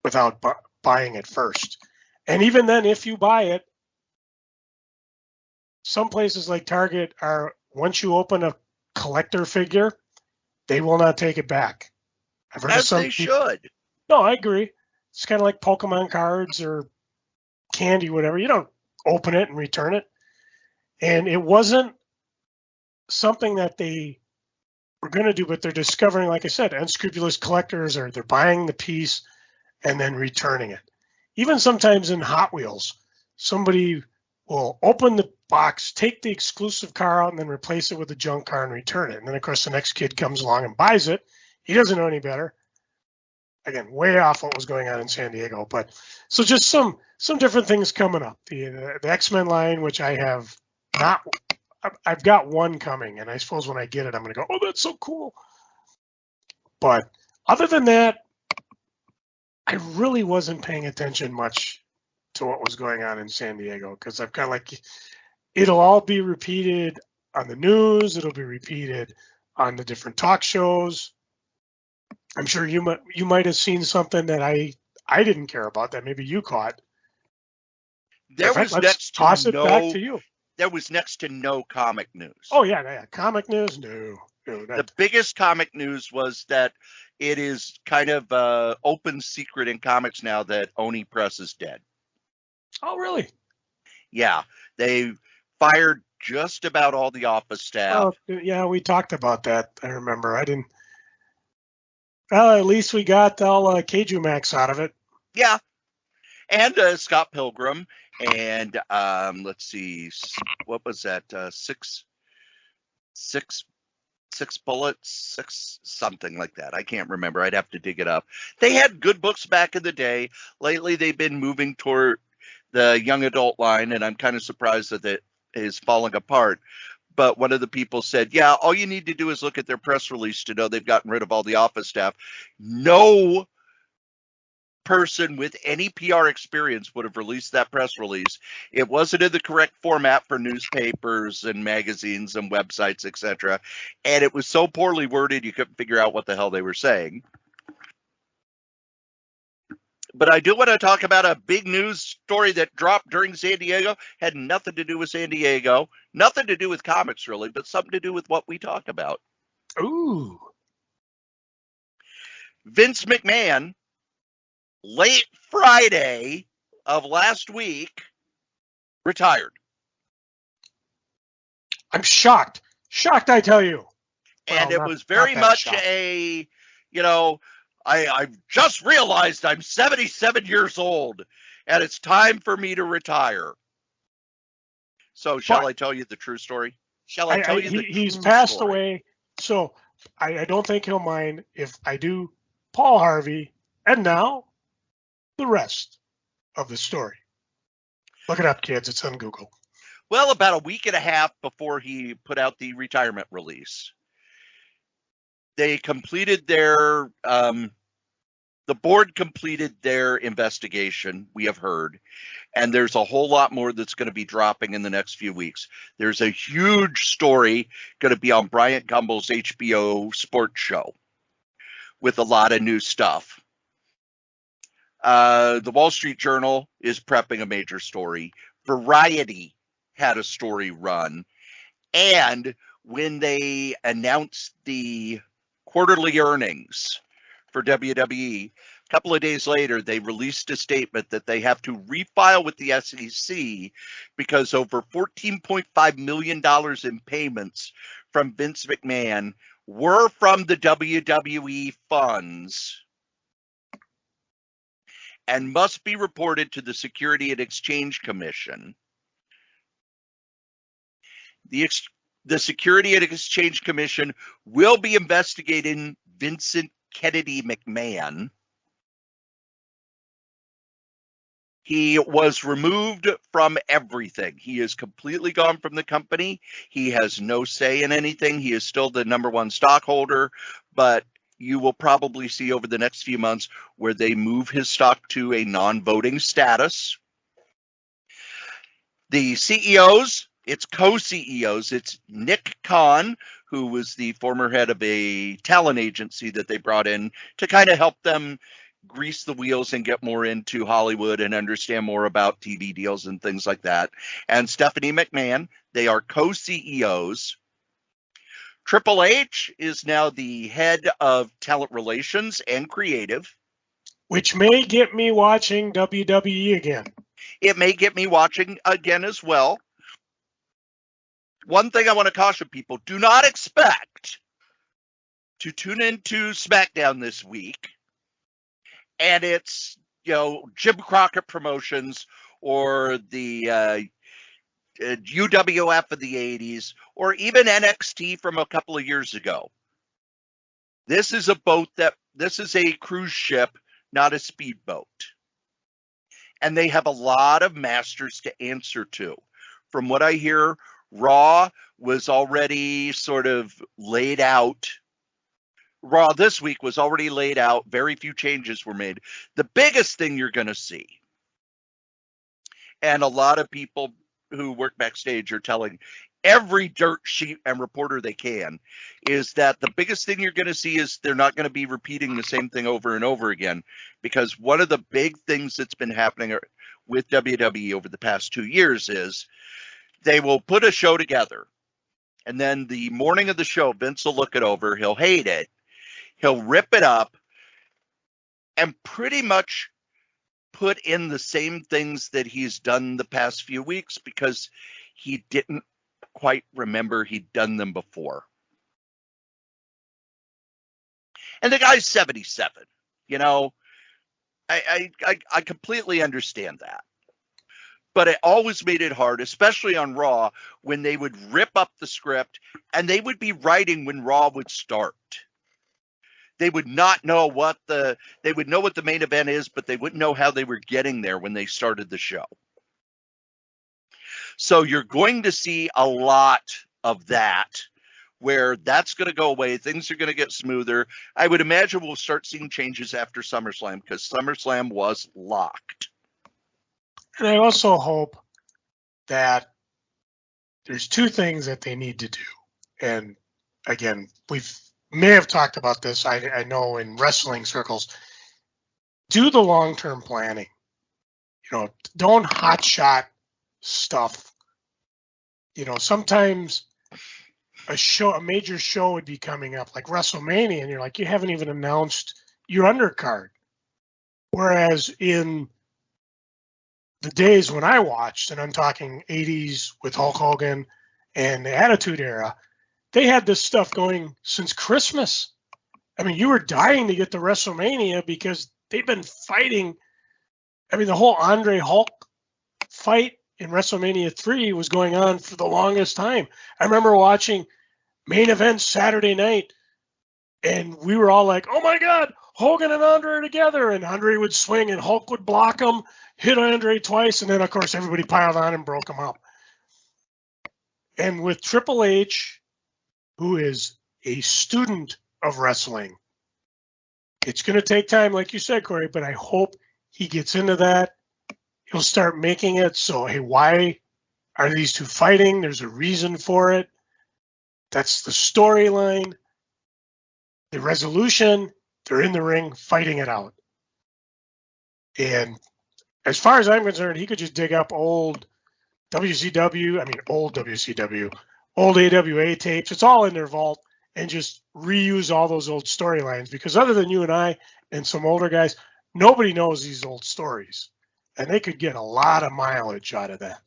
without buying it first. And even then, if you buy it, some places like Target once you open a collector figure, they will not take it back. I've heard As they should. No, I agree. It's kind of like Pokemon cards or candy, whatever. You don't open it and return it. And it wasn't something that they were going to do, but they're discovering, like I said, unscrupulous collectors, or they're buying the piece and then returning it. Even sometimes in Hot Wheels, somebody will open the box, take the exclusive car out, and then replace it with a junk car and return it. And then, of course, the next kid comes along and buys it. He doesn't know any better. Again, way off what was going on in San Diego. But so just some different things coming up. The X-Men line, which I have not, I've got one coming, and I suppose when I get it, I'm going to go, oh, that's so cool. But other than that, I really wasn't paying attention much to what was going on in San Diego, because I'm kind of like, it'll all be repeated on the news. It'll be repeated on the different talk shows. I'm sure you might have seen something that I didn't care about that maybe you caught. There was next to no comic news. Oh yeah, comic news, no. The biggest comic news was that it is kind of open secret in comics now that Oni Press is dead. Oh, really? Yeah, they fired just about all the office staff. Oh, yeah, we talked about that. I remember. I didn't. Well, at least we got all Keiju Max out of it. Yeah. And Scott Pilgrim. And let's see, what was that? Six bullets, something like that. I can't remember. I'd have to dig it up. They had good books back in the day. Lately, they've been moving toward the young adult line, and I'm kind of surprised that it is falling apart. But one of the people said, yeah, all you need to do is look at their press release to know they've gotten rid of all the office staff. No person with any PR experience would have released that press release. It wasn't in the correct format for newspapers and magazines and websites, etc. And it was so poorly worded you couldn't figure out what the hell they were saying. But I do want to talk about a big news story that dropped during San Diego. Had nothing to do with San Diego, nothing to do with comics really, but something to do with what we talk about. Ooh. Vince McMahon, late Friday of last week, retired. I'm shocked. Shocked, I tell you. And it was very much a, I've just realized I'm 77 years old and it's time for me to retire. So shall I tell you the true story? Shall I tell you the He's true passed story? away, so I don't think he'll mind if I do Paul Harvey, and now the rest of the story. Look it up, kids. It's on Google. Well, about a week and a half before he put out the retirement release, they completed their, the board completed their investigation, we have heard, and there's a whole lot more that's going to be dropping in the next few weeks. There's a huge story going to be on Bryant Gumbel's HBO sports show with a lot of new stuff. The Wall Street Journal is prepping a major story. Variety had a story run. And when they announced the quarterly earnings for WWE, a couple of days later, they released a statement that they have to refile with the SEC because over $14.5 million in payments from Vince McMahon were from the WWE funds and must be reported to the Security and Exchange Commission. The Security and Exchange Commission will be investigating Vincent Kennedy McMahon. He was removed from everything. He is completely gone from the company. He has no say in anything. He is still the number one stockholder, but you will probably see over the next few months where they move his stock to a non-voting status. The CEOs, it's co-CEOs, it's Nick Khan, who was the former head of a talent agency that they brought in to kind of help them grease the wheels and get more into Hollywood and understand more about TV deals and things like that. And Stephanie McMahon, they are co-CEOs. Triple H is now the head of talent relations and creative. Which may get me watching WWE again. It may get me watching again as well. One thing I want to caution people, do not expect to tune into SmackDown this week and it's, Jim Crockett Promotions or the UWF of the 80s, or even NXT from a couple of years ago. This is a cruise ship, not a speedboat. And they have a lot of masters to answer to. From what I hear, Raw was already sort of laid out. Raw this week was already laid out. Very few changes were made. The biggest thing you're going to see, and a lot of people who work backstage are telling every dirt sheet and reporter they can, is that the biggest thing you're going to see is they're not going to be repeating the same thing over and over again, because one of the big things that's been happening with WWE over the past 2 years is they will put a show together, and then the morning of the show, Vince will look it over, he'll hate it, he'll rip it up, and pretty much put in the same things that he's done the past few weeks because he didn't quite remember he'd done them before. And the guy's 77. You know, I completely understand that. But it always made it hard, especially on Raw, when they would rip up the script and they would be writing when Raw would start. They would not know they would know what the main event is, but they wouldn't know how they were getting there when they started the show. So you're going to see a lot of that, where that's going to go away. Things are going to get smoother. I would imagine we'll start seeing changes after SummerSlam, because SummerSlam was locked. And I also hope that there's two things that they need to do. And again, may have talked about this, I know, in wrestling circles. Do the long-term planning. You know, don't hotshot stuff. You know, sometimes a major show would be coming up, like WrestleMania, and you're like, you haven't even announced your undercard. Whereas in the days when I watched, and I'm talking 80s with Hulk Hogan and the Attitude Era, they had this stuff going since Christmas. I mean, you were dying to get to WrestleMania because they've been fighting. I mean, the whole Andre Hulk fight in WrestleMania 3 was going on for the longest time. I remember watching main event Saturday night, and we were all like, oh my God, Hogan and Andre are together. And Andre would swing and Hulk would block him, hit Andre twice, and then, of course, everybody piled on and broke him up. And with Triple H, who is a student of wrestling, it's going to take time, like you said, Cory, but I hope he gets into that. He'll start making it so, hey, why are these two fighting? There's a reason for it. That's the storyline. The resolution, they're in the ring fighting it out. And as far as I'm concerned, he could just dig up old WCW, old AWA tapes. It's all in their vault, and just reuse all those old storylines, because other than you and I and some older guys, nobody knows these old stories, and they could get a lot of mileage out of that.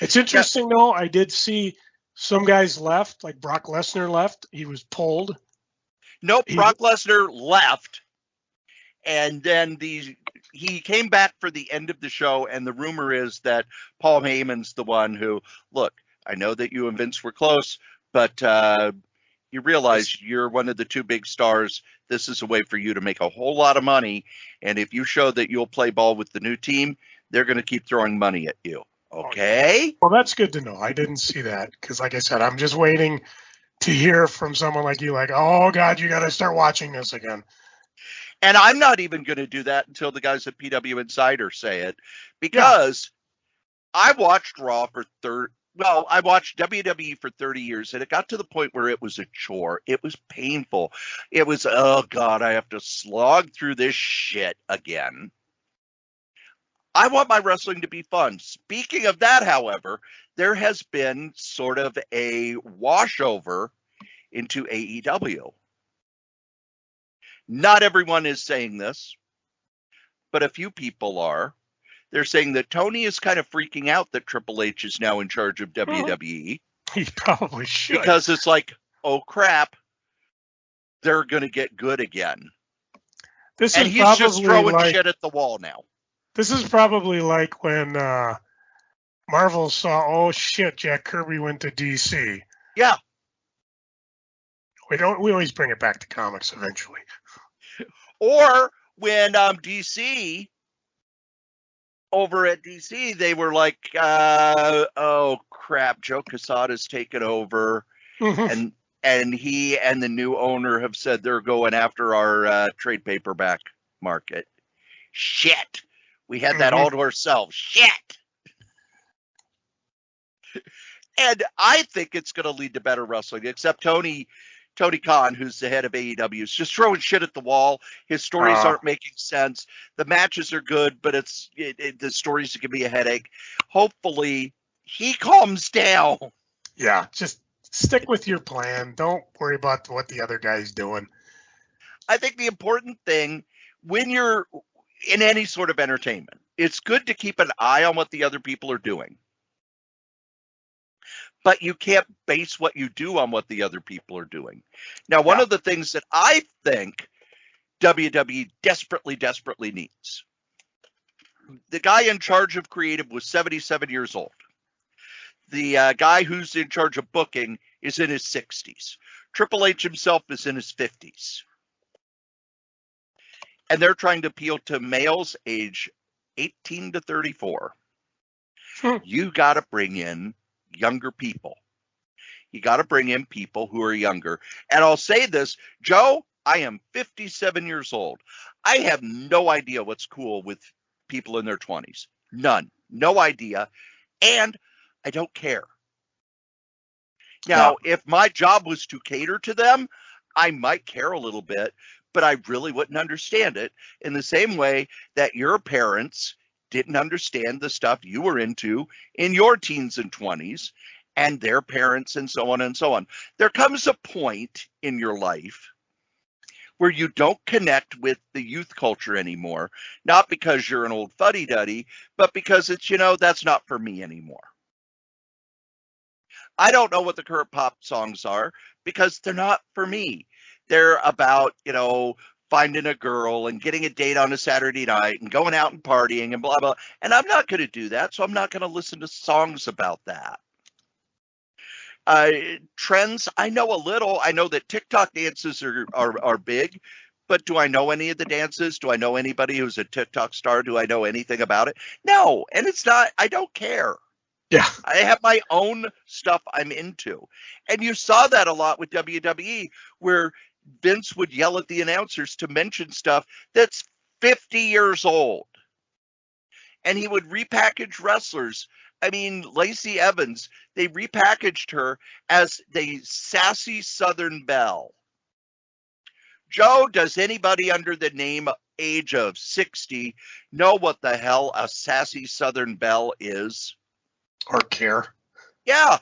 It's interesting, though. I did see some guys left, like Brock Lesnar left. He was pulled. Nope, Brock Lesnar left, and then he came back for the end of the show, and the rumor is that Paul Heyman's the one who, look, I know that you and Vince were close, but you realize you're one of the two big stars. This is a way for you to make a whole lot of money, and if you show that you'll play ball with the new team, they're going to keep throwing money at you. Okay? Well, that's good to know. I didn't see that, because like I said, I'm just waiting to hear from someone like you, like, oh, God, you got to start watching this again. And I'm not even going to do that until the guys at PW Insider say it, because I watched Raw I watched WWE for 30 years, and it got to the point where it was a chore. It was painful. It was, oh, God, I have to slog through this shit again. I want my wrestling to be fun. Speaking of that, however, there has been sort of a washover into AEW. Not everyone is saying this, but a few people are. They're saying that Tony is kind of freaking out that Triple H is now in charge of WWE. He probably should. Because it's like, oh, crap, they're going to get good again. He's just throwing shit at the wall now. This is probably like when Marvel saw, oh, shit, Jack Kirby went to DC. Yeah. We always bring it back to comics eventually. Or when DC, over at DC, they were like, oh, crap, Joe Quesada's taken over. And he and the new owner have said they're going after our trade paperback market. Shit. We had that all to ourselves. Shit. And I think it's going to lead to better wrestling, except Tony Khan, who's the head of AEW, is just throwing shit at the wall. His stories aren't making sense. The matches are good, but the stories can be a headache. Hopefully, he calms down. Yeah, just stick with your plan. Don't worry about what the other guy's doing. I think the important thing, when you're in any sort of entertainment, it's good to keep an eye on what the other people are doing. but you can't base what you do on what the other people are doing. Now, one of the things that I think WWE desperately, desperately needs, the guy in charge of creative was 77 years old. The guy who's in charge of booking is in his 60s. Triple H himself is in his 50s. And they're trying to appeal to males age 18 to 34. You got to bring in younger people. You got to bring in people who are younger. And I'll say this, Joe, I am 57 years old. I have no idea what's cool with people in their 20s. None. No idea. And I don't care. Now, if my job was to cater to them, I might care a little bit, but I really wouldn't understand it in the same way that your parents didn't understand the stuff you were into in your teens and 20s, and their parents, and so on and so on. There comes a point in your life where you don't connect with the youth culture anymore, not because you're an old fuddy-duddy, but because it's, that's not for me anymore. I don't know what the current pop songs are because they're not for me. They're about, finding a girl and getting a date on a Saturday night and going out and partying and blah, blah. And I'm not going to do that, so I'm not going to listen to songs about that. Trends, I know a little. I know that TikTok dances are big, but do I know any of the dances? Do I know anybody who's a TikTok star? Do I know anything about it? No, and it's not, I don't care. Yeah. I have my own stuff I'm into. And you saw that a lot with WWE, where Vince would yell at the announcers to mention stuff that's 50 years old. And he would repackage wrestlers. I mean, Lacey Evans, they repackaged her as the sassy Southern Belle. Joe, does anybody under the age of 60 know what the hell a sassy Southern Belle is? Or care. Yeah.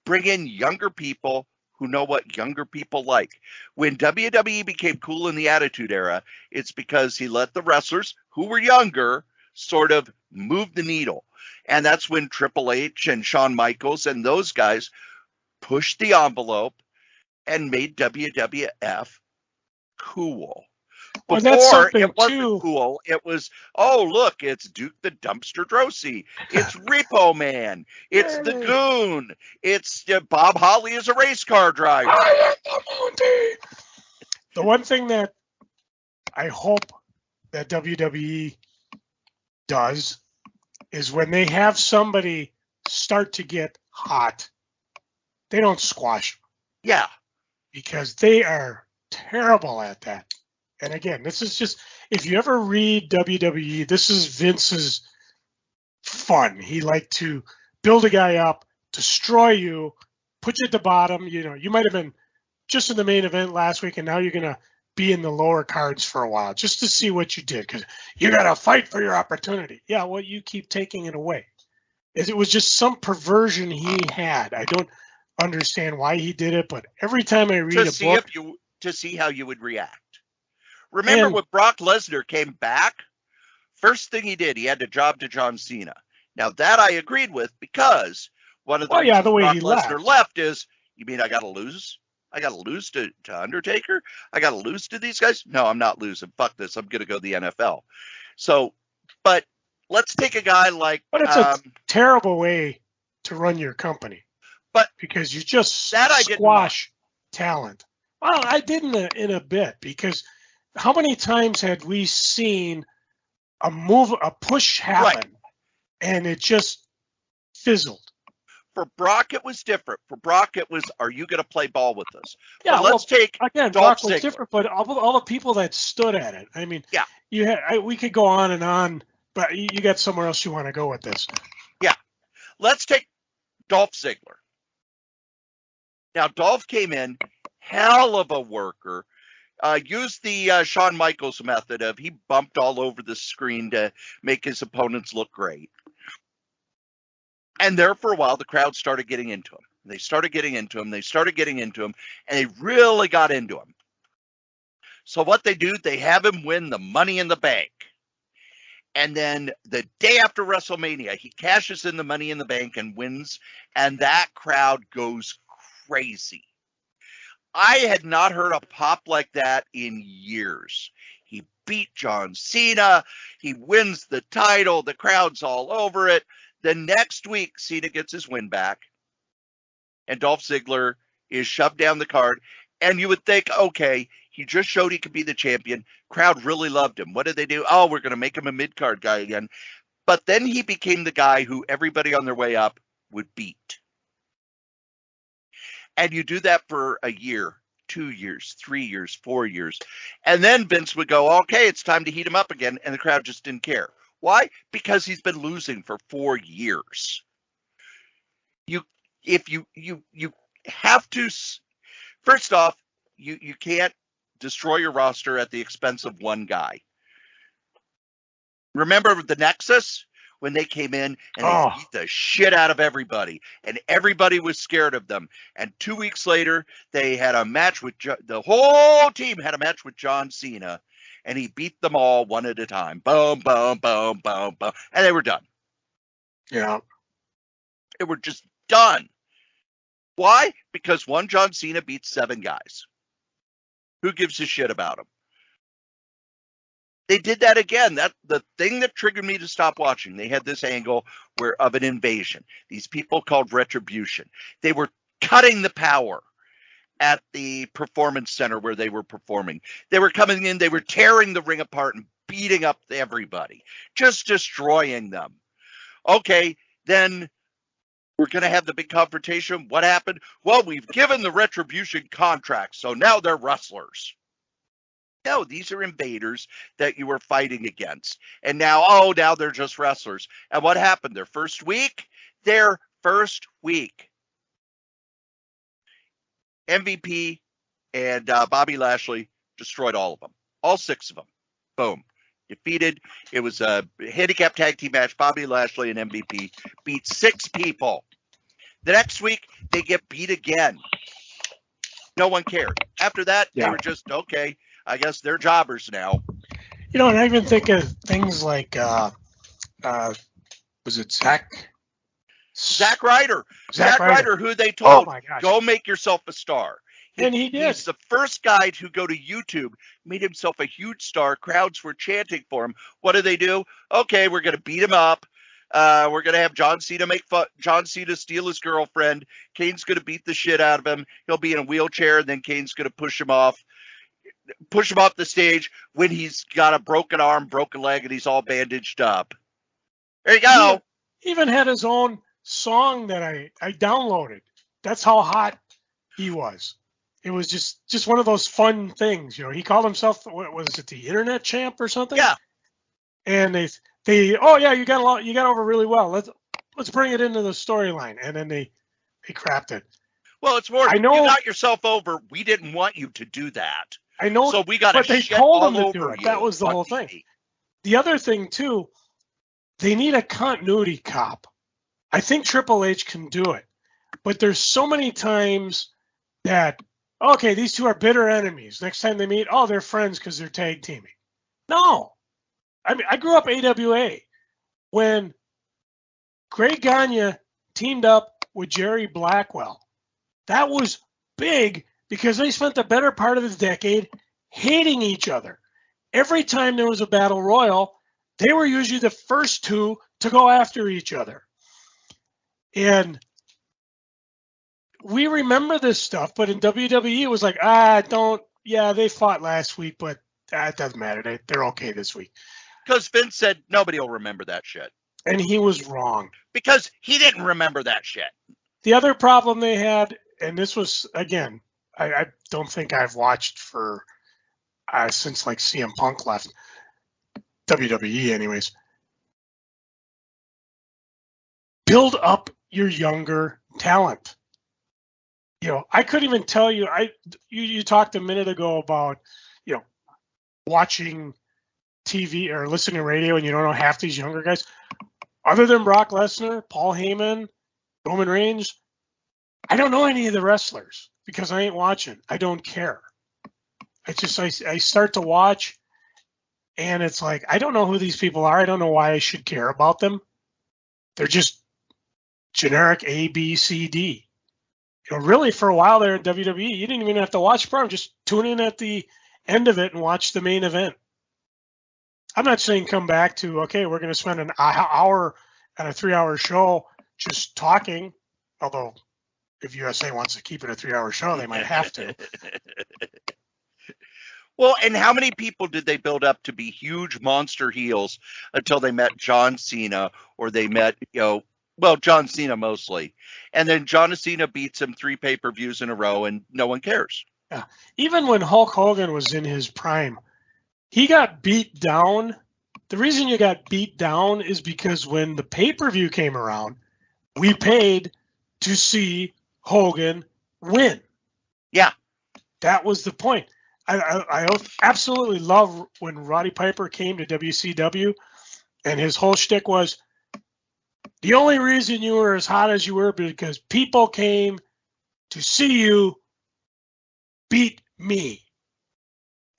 Bring in younger people who know what younger people like. When WWE became cool in the Attitude Era, it's because he let the wrestlers who were younger sort of move the needle. And that's when Triple H and Shawn Michaels and those guys pushed the envelope and made WWF cool. Before, it wasn't cool. It was, oh, look, it's Duke the Dumpster Drosy. It's Repo Man. It's the Goon. It's Bob Holly is a race car driver. The one thing that I hope that WWE does is when they have somebody start to get hot, they don't squash them. Yeah. Because they are terrible at that. And again, this is just, if you ever read WWE, this is Vince's fun. He liked to build a guy up, destroy you, put you at the bottom. You might have been just in the main event last week, and now you're going to be in the lower cards for a while just to see what you did, because you got to fight for your opportunity. Yeah, well, you keep taking it away. It was just some perversion he had. I don't understand why he did it, but every time I read a book, to see how you would react. Remember when Brock Lesnar came back? First thing he did, he had to job to John Cena. Now that I agreed with, because one of the reasons the way Brock he Lesnar left is, you mean I got to lose? I got to lose to Undertaker? I got to lose to these guys? No, I'm not losing. Fuck this. I'm going to go to the NFL. So, but let's take a guy like... But it's a terrible way to run your company. But because you just squash talent. Well, I did in a bit, because how many times had we seen a push happen, and it just fizzled? For Brock, it was different. For Brock, it was, are you going to play ball with us? Yeah, but let's take again, Dolph Brock was Ziggler. different, but all the people that stood at it. I mean, we could go on and on, but you got somewhere else you want to go with this. Yeah. Let's take Dolph Ziggler. Now, Dolph came in, hell of a worker. Used the Shawn Michaels method of he bumped all over the screen to make his opponents look great. And there for a while, the crowd started getting into him. They started getting into him, and they really got into him. So what they do, they have him win the Money in the Bank. And then the day after WrestleMania, he cashes in the Money in the Bank and wins, and that crowd goes crazy. I had not heard a pop like that in years. He beat John Cena. He wins the title. The crowd's all over it. The next week, Cena gets his win back, and Dolph Ziggler is shoved down the card. And you would think, okay, he just showed he could be the champion. Crowd really loved him. What did they do? Oh, we're going to make him a mid-card guy again. But then he became the guy who everybody on their way up would beat. And you do that for a year, 2 years, 3 years, 4 years. And then Vince would go, okay, it's time to heat him up again. And the crowd just didn't care. Why? Because he's been losing for 4 years. You have to, first off, you can't destroy your roster at the expense of one guy. Remember the Nexus? When they came in and they beat the shit out of everybody, and everybody was scared of them. And 2 weeks later, they had a match with the whole team had a match with John Cena, and he beat them all one at a time. Boom, boom, boom, boom, boom, and they were done. Yeah, they were just done. Why? Because one John Cena beats 7 guys. Who gives a shit about him? They did that again. That the thing that triggered me to stop watching. They had this angle of an invasion. These people called Retribution. They were cutting the power at the performance center where they were performing. They were coming in. They were tearing the ring apart and beating up everybody, just destroying them. Okay, then we're going to have the big confrontation. What happened? Well, we've given the Retribution contracts, so now they're wrestlers. No, these are invaders that you were fighting against. And now, now they're just wrestlers. And what happened? Their first week, MVP and Bobby Lashley destroyed all of them. All 6 of them. Boom. Defeated. It was a handicap tag team match. Bobby Lashley and MVP beat 6 people. The next week, they get beat again. No one cared. After that, they were just, okay, I guess they're jobbers now. And I even think of things like, was it Zack Ryder? Zack Ryder, who they told, go make yourself a star. And he did. He's the first guy to go to YouTube, made himself a huge star. Crowds were chanting for him. What do they do? Okay, we're going to beat him up. We're going to have John Cena John Cena steal his girlfriend. Kane's going to beat the shit out of him. He'll be in a wheelchair, and then Kane's going to push him off the stage when he's got a broken arm, broken leg, and he's all bandaged up. There you go. He even had his own song that I downloaded. That's how hot he was. It was just one of those fun things. He called himself, what was it, the Internet Champ or something? Yeah. And you got over really well. Let's bring it into the storyline. And then they crapped it. Well, it's more, you got yourself over. We didn't want you to do that. I know, so we got but they told him to do it. That was the whole TV. thing. The other thing too, they need a continuity cop. I think Triple H can do it, but there's so many times that these two are bitter enemies. Next time they meet, they're friends because they're tag teaming. No, I mean I grew up AWA when Greg Gagne teamed up with Jerry Blackwell. That was big. Because they spent the better part of the decade hating each other. Every time there was a battle royal, they were usually the first 2 to go after each other. And we remember this stuff, but in WWE, it was like, they fought last week, but it doesn't matter. They're okay this week. Because Vince said nobody will remember that shit. And he was wrong. Because he didn't remember that shit. The other problem they had, and this was, again, I don't think I've watched for since like CM Punk left WWE anyways. Build up your younger talent. I couldn't even tell you. You talked a minute ago about watching TV or listening to radio and you don't know half these younger guys. Other than Brock Lesnar, Paul Heyman, Roman Reigns, I don't know any of the wrestlers. Because I ain't watching. I don't care. I start to watch, And it's like, I don't know who these people are. I don't know why I should care about them. They're just generic A, B, C, D. Really, for a while there in WWE, you didn't even have to watch the program. Just tune in at the end of it and watch the main event. I'm not saying come back to, okay, we're going to spend an hour on a 3-hour show just talking, although if USA wants to keep it a 3-hour show, they might have to. Well, and how many people did they build up to be huge monster heels until they met John Cena, or they met, John Cena mostly. And then John Cena beats him 3 pay-per-views in a row and no one cares. Yeah. Even when Hulk Hogan was in his prime, he got beat down. The reason you got beat down is because when the pay-per-view came around, we paid to see Hogan win. Yeah. That was the point. I absolutely love when Roddy Piper came to WCW, and his whole shtick was, the only reason you were as hot as you were because people came to see you beat me.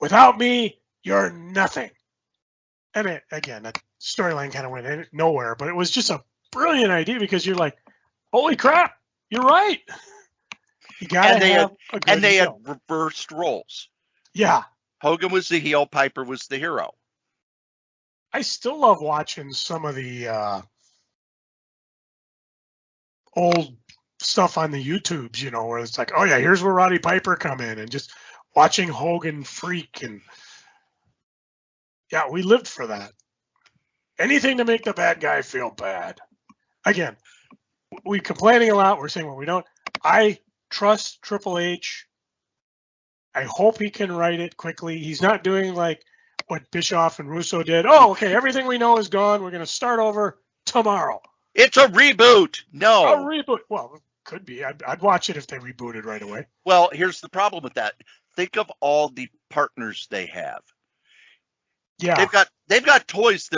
Without me, you're nothing. And again, that storyline kind of went nowhere, but it was just a brilliant idea because you're like, holy crap, you're right. You gotta have a good and they heel. had reversed roles. Yeah. Hogan was the heel, Piper was the hero. I still love watching some of the old stuff on the YouTubes, where it's like, oh yeah, here's where Roddy Piper come in, and just watching Hogan freak, and yeah, we lived for that. Anything to make the bad guy feel bad. Again, we complaining a lot. We're saying, well, we don't. I trust Triple H. I hope he can write it quickly. He's not doing like what Bischoff and Russo did. Oh, okay, everything we know is gone. We're going to start over tomorrow. It's a reboot. No. A reboot. Well, it could be. I'd watch it if they rebooted right away. Well, here's the problem with that. Think of all the partners they have. Yeah. They've got toys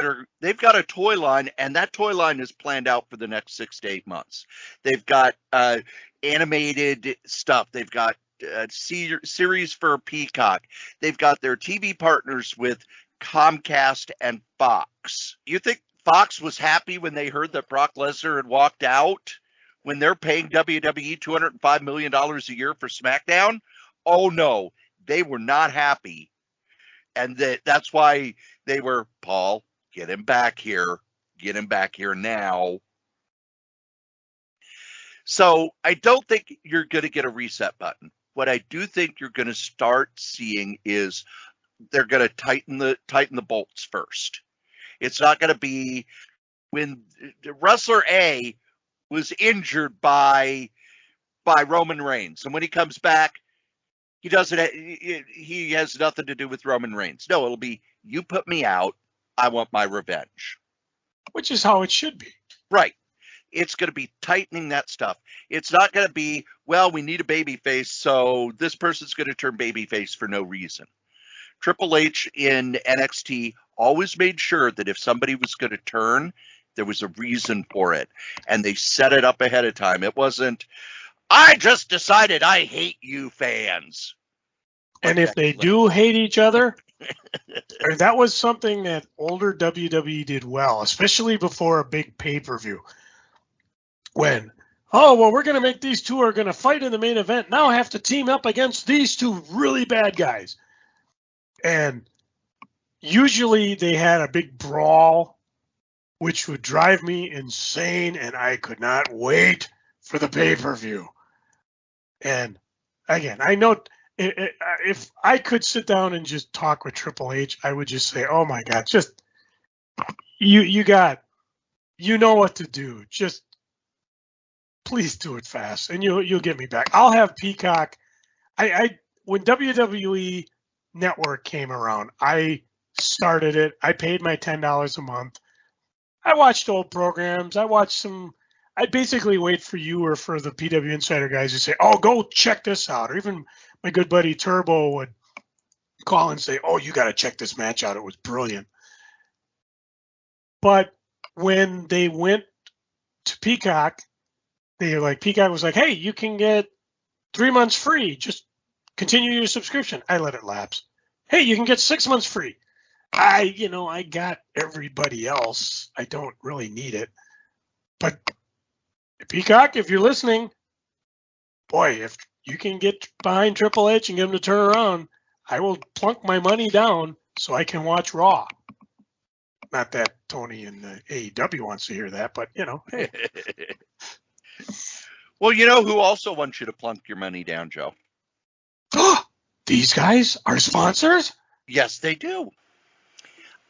they've got a toy line, and that toy line is planned out for the next 6 to 8 months. They've got animated stuff. They've got series for Peacock. They've got their TV partners with Comcast and Fox. You think Fox was happy when they heard that Brock Lesnar had walked out, when they're paying WWE $205 million a year for SmackDown? Oh no, they were not happy. And that's why they were, Paul, get him back here. Get him back here now. So I don't think you're going to get a reset button. What I do think you're going to start seeing is they're going to tighten the bolts first. It's not going to be when wrestler A was injured by Roman Reigns, and when he comes back, he has nothing to do with Roman Reigns. No, it'll be, you put me out, I want my revenge. Which is how it should be. Right. It's going to be tightening that stuff. It's not going to be, well, we need a babyface, so this person's going to turn babyface for no reason. Triple H in NXT always made sure that if somebody was going to turn, there was a reason for it. And they set it up ahead of time. It wasn't, I just decided I hate you fans. And if they do hate each other, that was something that older WWE did well, especially before a big pay-per-view. When, oh, well, we're going to make these two are going to fight in the main event. Now I have to team up against these two really bad guys. And usually they had a big brawl, which would drive me insane, and I could not wait for the pay-per-view. And again, I know if I could sit down and just talk with Triple H, I would just say, oh my God, just you know what to do. Just please do it fast, and you'll get me back. I'll have Peacock. When WWE Network came around, I started it. I paid my $10 a month. I watched old programs. I watched some. I basically wait for you or for the PW Insider guys to say, oh, go check this out. Or even my good buddy Turbo would call and say, oh, you got to check this match out. It was brilliant. But when they went to Peacock, Peacock was like, hey, you can get 3 months free. Just continue your subscription. I let it lapse. Hey, you can get 6 months free. I got everybody else. I don't really need it. But Peacock, if you're listening, boy, if you can get behind Triple H and get him to turn around, I will plunk my money down so I can watch Raw. Not that Tony and AEW wants to hear that, but, hey. Well, you know who also wants you to plunk your money down, Joe? These guys are sponsors? Yes, they do.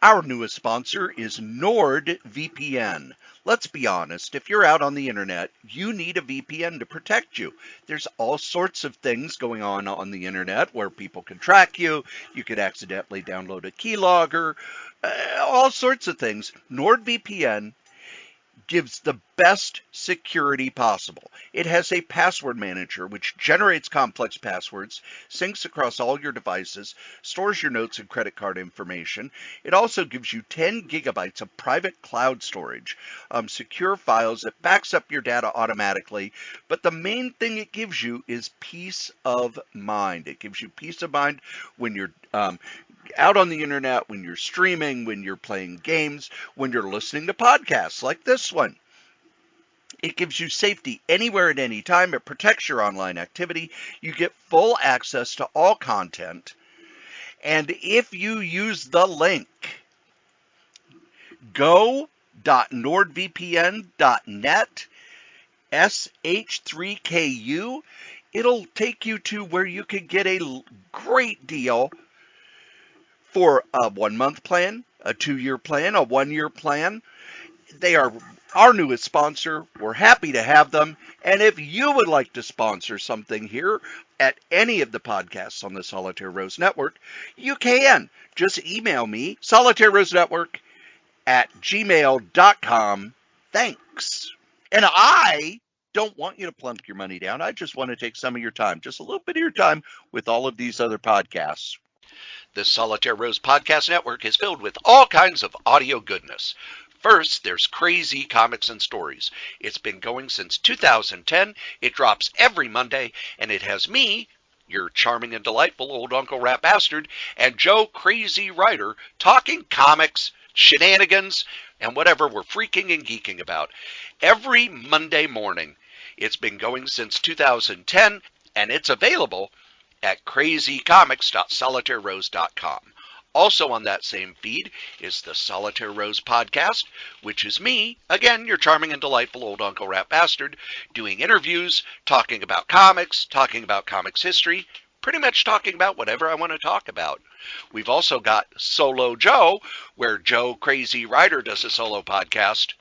Our newest sponsor is NordVPN. Let's be honest, if you're out on the internet, you need a VPN to protect you. There's all sorts of things going on the internet where people can track you. You could accidentally download a keylogger, all sorts of things. NordVPN gives the best security possible. It has a password manager which generates complex passwords, syncs across all your devices, stores your notes and credit card information. It also gives you 10 gigabytes of private cloud storage, secure files. It backs up your data automatically. But the main thing it gives you is peace of mind. It gives you peace of mind when you're out on the internet, when you're streaming, when you're playing games, when you're listening to podcasts like this one. It gives you safety anywhere at any time. It protects your online activity. You get full access to all content. And if you use the link go.nordvpn.net sh3ku, it'll take you to where you can get a great deal for a 1-month plan, a 2-year plan, a 1-year plan. They are our newest sponsor. We're happy to have them. And if you would like to sponsor something here at any of the podcasts on the Solitaire Rose Network, you can. Just email me, solitairerosenetwork@gmail.com. Thanks. And I don't want you to plunk your money down. I just want to take some of your time, just a little bit of your time with all of these other podcasts. The Solitaire Rose Podcast Network is filled with all kinds of audio goodness. First, there's Crazy Comics and Stories. It's been going since 2010. It drops every Monday, and it has me, your charming and delightful old Uncle Rat Bastard, and Joe Crazy Writer talking comics, shenanigans, and whatever we're freaking and geeking about. Every Monday morning. It's been going since 2010, and it's available at crazycomics.solitairerose.com. Also on that same feed is the Solitaire Rose Podcast, which is me, again, your charming and delightful old Uncle Rat Bastard, doing interviews, talking about comics history, pretty much talking about whatever I want to talk about. We've also got Solo Joe, where Joe Crazy Writer does a solo podcast,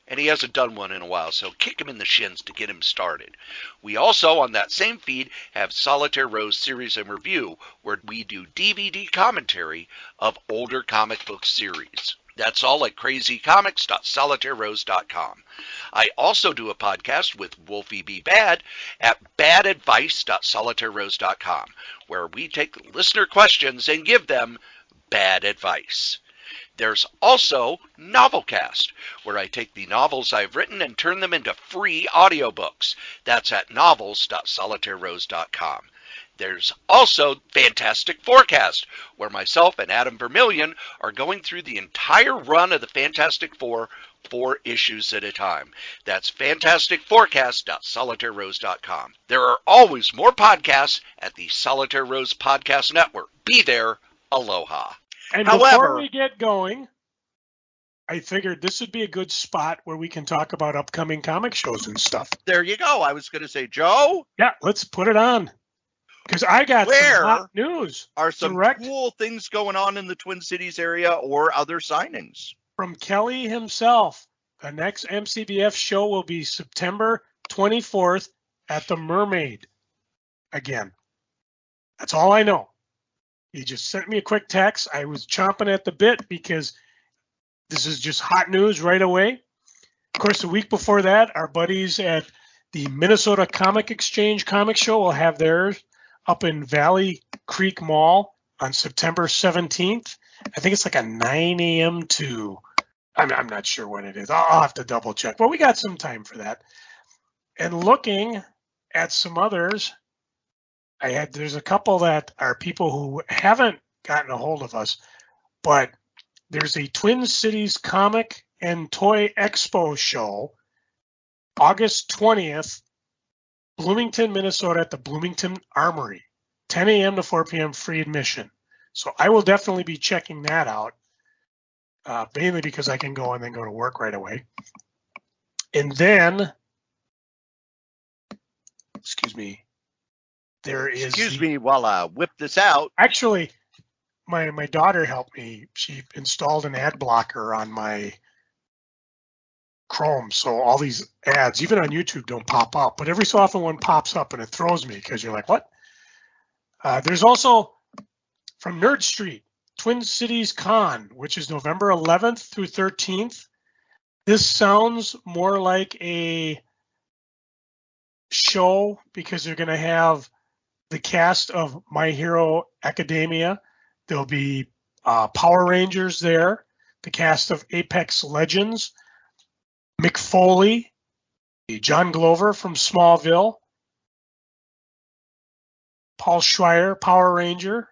and he hasn't done one in a while, so kick him in the shins to get him started. We also, on that same feed, have Solitaire Rose Series and Review, where we do DVD commentary of older comic book series. That's all at crazycomics.solitairerose.com. I also do a podcast with Wolfie B. Bad at badadvice.solitairerose.com, where we take listener questions and give them bad advice. There's also Novelcast, where I take the novels I've written and turn them into free audiobooks. That's at novels.solitairerose.com. There's also Fantastic Forecast, where myself and Adam Vermillion are going through the entire run of the Fantastic Four, 4 issues at a time. That's fantasticforecast.solitairerose.com. There are always more podcasts at the Solitaire Rose Podcast Network. Be there. Aloha. And before we get going, I figured this would be a good spot where we can talk about upcoming comic shows and stuff. There you go. I was going to say, Joe. Yeah, let's put it on. Because I got some hot news. Are some cool things going on in the Twin Cities area or other signings? From Kelly himself, the next MCBF show will be September 24th at the Mermaid. Again, that's all I know. He just sent me a quick text. I was chomping at the bit because this is just hot news right away. Of course, the week before that, our buddies at the Minnesota Comic Exchange Comic Show will have theirs up in Valley Creek Mall on September 17th. I think it's like a 9 a.m. to, I'm not sure when it is. I'll have to double check. But we got some time for that. And looking at some others, there's a couple that are people who haven't gotten a hold of us, but there's a Twin Cities Comic and Toy Expo show, August 20th, Bloomington, Minnesota at the Bloomington Armory, 10 a.m. to 4 p.m. free admission. So I will definitely be checking that out, mainly because I can go and then go to work right away. And then, excuse me, there is... Excuse me while I whip this out. Actually, my daughter helped me. She installed an ad blocker on my Chrome, so all these ads, even on YouTube, don't pop up. But every so often one pops up and it throws me because you're like, what? There's also from Nerd Street, Twin Cities Con, which is November 11th through 13th. This sounds more like a show because they're going to have the cast of My Hero Academia. There'll be Power Rangers there, the cast of Apex Legends, Mick Foley, John Glover from Smallville, Paul Schreier, Power Ranger,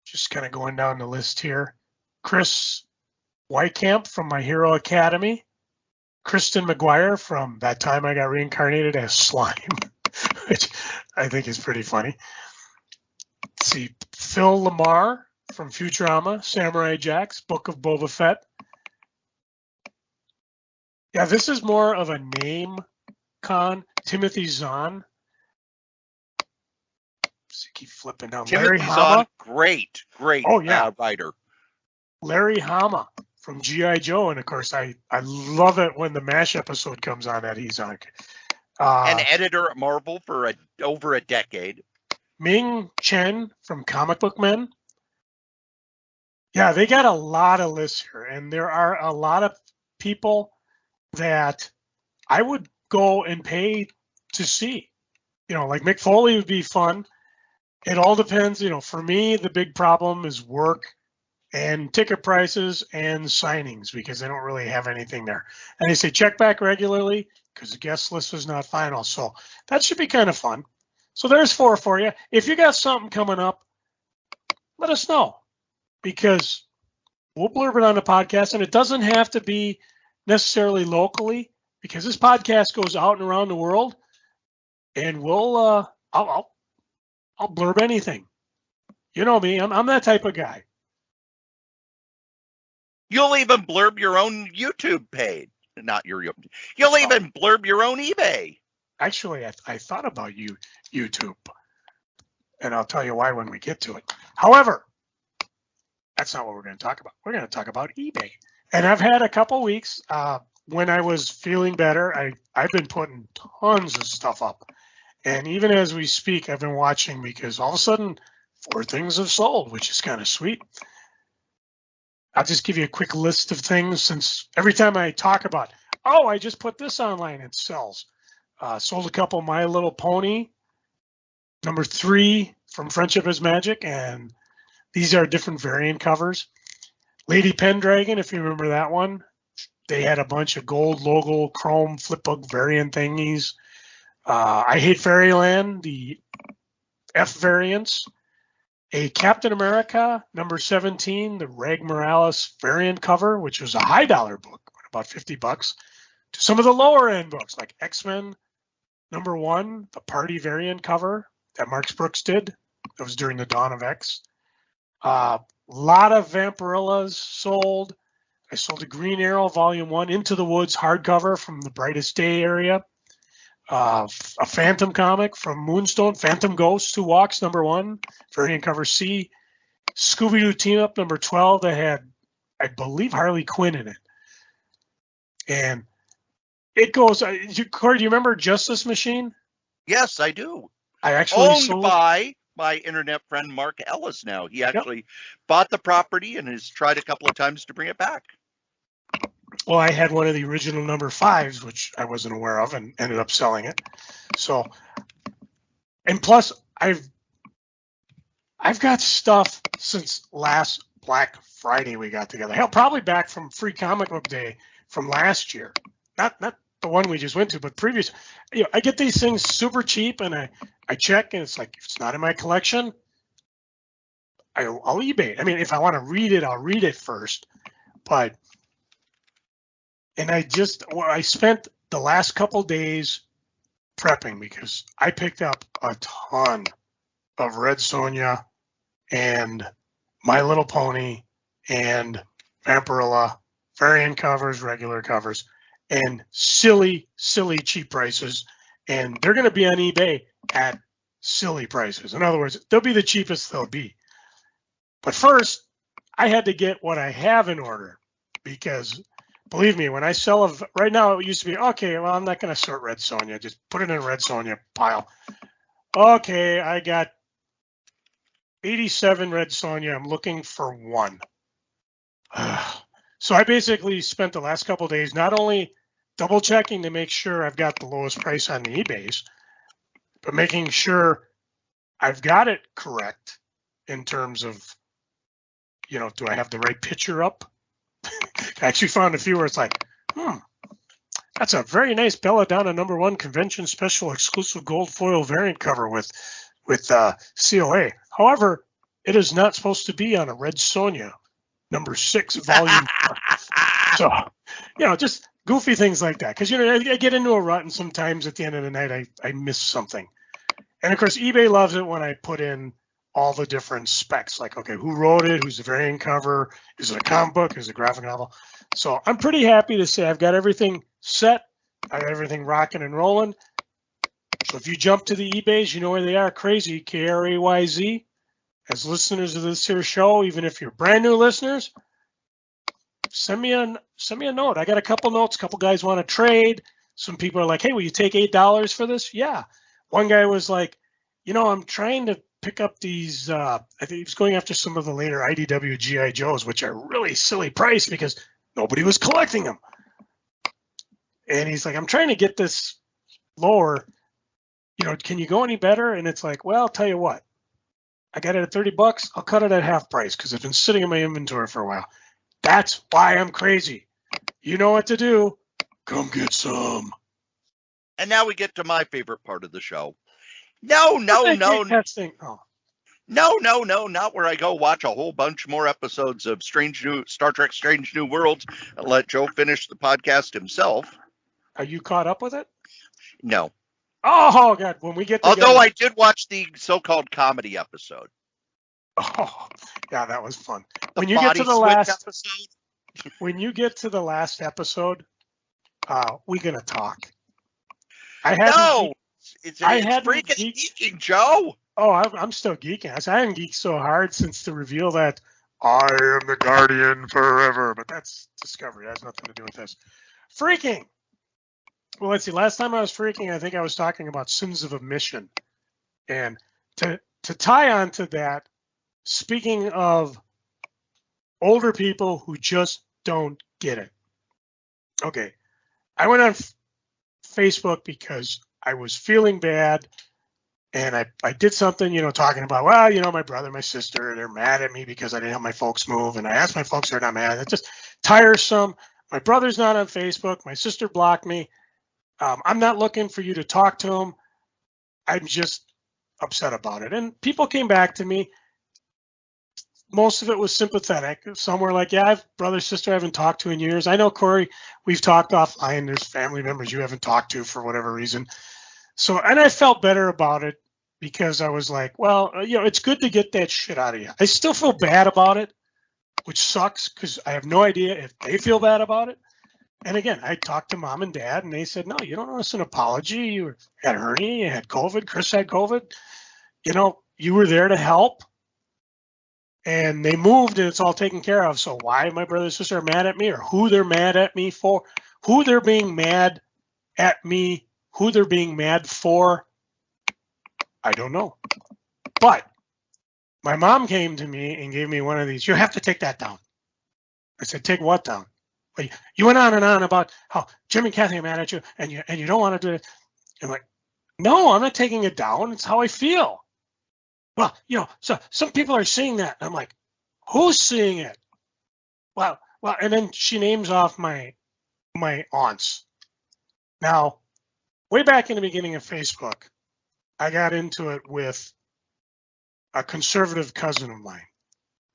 just kind of going down the list here, Chris Weitkamp from My Hero Academy, Kristen McGuire from That Time I Got Reincarnated as Slime, which I think is pretty funny. Let's see, Phil Lamar from Futurama, Samurai Jack's Book of Boba Fett. Yeah, this is more of a name con. Timothy Zahn. Keep flipping down. Timothy Zahn, great writer. Larry Hama from G.I. Joe, and of course I love it when the MASH episode comes on that he's on. An editor at Marvel for over a decade. Ming Chen from Comic Book Men. Yeah, they got a lot of lists here, and there are a lot of people that I would go and pay to see. You know, like Mick Foley would be fun. It all depends. You know, for me, the big problem is work and ticket prices and signings because they don't really have anything there. And they say check back regularly because the guest list is not final. So that should be kind of fun. So there's 4 for you. If you got something coming up, let us know because we'll blurb it on the podcast. And it doesn't have to be necessarily locally because this podcast goes out and around the world. And we'll, I'll blurb anything. You know me, I'm that type of guy. You'll even blurb your own YouTube page. Not your You'll even blurb your own eBay. Actually, I thought about YouTube, and I'll tell you why when we get to it. However, that's not what we're going to talk about. We're going to talk about eBay. And I've had a couple weeks when I was feeling better. I've been putting tons of stuff up. And even as we speak, I've been watching because all of a sudden 4 things have sold, which is kind of sweet. I'll just give you a quick list of things since every time I talk about, oh, I just put this online, it sells. Sold a couple My Little Pony, number 3 from Friendship is Magic, and these are different variant covers. Lady Pendragon, if you remember that one, they had a bunch of gold logo, chrome, flipbook variant thingies. I Hate Fairyland, the F variants. A Captain America, number 17, the Reg Morales variant cover, which was a high dollar book, about $50, to some of the lower end books like X-Men, number 1, the party variant cover that Marx Brooks did. That was during the dawn of X. A lot of Vampirillas sold. I sold a Green Arrow Volume 1 Into the Woods hardcover from the Brightest Day area. A Phantom comic from Moonstone, Phantom Ghost Who Walks, number 1, variant cover C. Scooby-Doo Team Up, number 12, that had, I believe, Harley Quinn in it. And it goes, Cory, do you remember Justice Machine? Yes, I do. I actually owned by my internet friend Mark Ellis now. He actually bought the property and has tried a couple of times to bring it back. Well, I had one of the original number 5s, which I wasn't aware of, and ended up selling it. So, and plus, I've got stuff since last Black Friday we got together. Hell, probably back from Free Comic Book Day from last year. Not the one we just went to, but previous. You know, I get these things super cheap, and I check, and it's like, if it's not in my collection, I'll eBay it. I mean, if I want to read it, I'll read it first. But, and I spent the last couple days prepping because I picked up a ton of Red Sonja and My Little Pony and Vampirilla, variant covers, regular covers, and silly cheap prices. And they're going to be on eBay at silly prices. In other words, they'll be the cheapest they'll be. But first, I had to get what I have in order because, believe me, when I sell right now, it used to be, okay, well, I'm not going to sort Red Sonja. Just put it in a Red Sonja pile. Okay, I got 87 Red Sonja. I'm looking for one. So I basically spent the last couple of days not only double checking to make sure I've got the lowest price on the eBays, but making sure I've got it correct in terms of, do I have the right picture up? I actually found a few where it's like, that's a very nice Belladonna #1 convention special exclusive gold foil variant cover with COA. However, it is not supposed to be on a Red Sonja #6 volume. So, just goofy things like that. Because, I get into a rut and sometimes at the end of the night I miss something. And of course, eBay loves it when I put in all the different specs, like, okay, who wrote it? Who's the variant cover? Is it a comic book? Is it a graphic novel? So I'm pretty happy to say I've got everything set. I got everything rocking and rolling. So if you jump to the eBays, you know where they are. Crazy, KRAYZ. As listeners of this here show, even if you're brand new listeners, send me a note. I got a couple notes. A couple guys want to trade. Some people are like, hey, will you take $8 for this? Yeah. One guy was like, I'm trying to pick up these, I think he was going after some of the later IDW G.I. Joes, which are really silly price because nobody was collecting them. And he's like, I'm trying to get this lower. Can you go any better? And it's like, well, I'll tell you what. I got it at $30. I'll cut it at half price because it's been sitting in my inventory for a while. That's why I'm crazy. You know what to do. Come get some. And now we get to my favorite part of the show. No. Testing. Oh. No, not where I go watch a whole bunch more episodes of Star Trek Strange New Worlds and let Joe finish the podcast himself. Are you caught up with it? No. Oh, God. When we get together. Although I did watch the so-called comedy episode. Oh, yeah, that was fun. When you get to the last episode, we're going to talk. It's freaking geeking, Joe. Oh, I'm still geeking. I haven't geeked so hard since the reveal that I am the Guardian forever. But that's Discovery. It has nothing to do with this. Freaking. Well, let's see. Last time I was freaking, I think I was talking about Sins of Omission. And to tie on to that, speaking of older people who just don't get it. Okay. I went on Facebook because I was feeling bad. And I did something, talking about, well, my brother, my sister, they're mad at me because I didn't help my folks move. And I asked my folks, they're not mad. It's just tiresome. My brother's not on Facebook. My sister blocked me. I'm not looking for you to talk to him. I'm just upset about it. And people came back to me. Most of it was sympathetic. Some were like, yeah, brother, sister I haven't talked to in years. I know, Cory, we've talked offline. There's family members you haven't talked to for whatever reason. So, and I felt better about it because I was like, well, it's good to get that shit out of you. I still feel bad about it, which sucks because I have no idea if they feel bad about it. And again, I talked to mom and dad and they said, no, you don't owe us an apology. You had a hernia, you had COVID, Chris had COVID. You were there to help. And they moved and it's all taken care of. So why my brother and sister are mad at me or who they're mad at me for, who they're being mad at me, who they're being mad for, I don't know. But my mom came to me and gave me one of these. You have to take that down. I said, take what down? Like, you went on and on about how Jim and Kathy are mad at you and you don't want to do it. I'm like, no, I'm not taking it down. It's how I feel. Well, so some people are seeing that. I'm like, who's seeing it? Well, and then she names off my aunts. Now, way back in the beginning of Facebook, I got into it with a conservative cousin of mine.